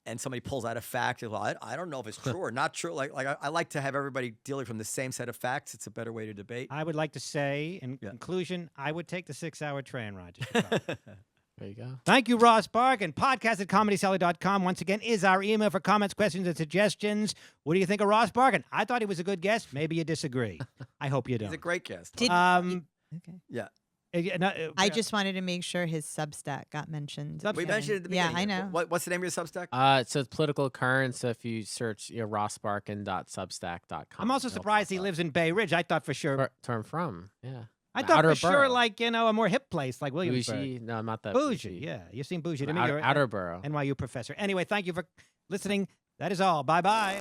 and somebody pulls out a fact. Well, I don't know if it's true or not true. I like to have everybody dealing from the same set of facts. It's a better way to debate. I would like to say, in conclusion, I would take the 6-hour train, Roger. There you go. Thank you, Ross Barkan. Podcast@comedycellar.com. Once again, is our email for comments, questions, and suggestions. What do you think of Ross Barkan? I thought he was a good guest. Maybe you disagree. I hope you don't. He's a great guest. Did- Okay. Yeah. I just wanted to make sure his Substack got mentioned. We mentioned it at the Yeah, beginning. I know. What's the name of your Substack? So it's Political Current. So if you search rossbarkan.substack.com. I'm also it'll surprised pop he up. lives in Bay Ridge. I thought for sure. Where I'm from. Yeah. I The thought outer for sure, borough. like, a more hip place like Williamsburg. Bougie? No, I'm not that Bougie, yeah. You seem bougie to me. Outer, You're an outer borough. NYU professor. Anyway, thank you for listening. That is all. Bye-bye.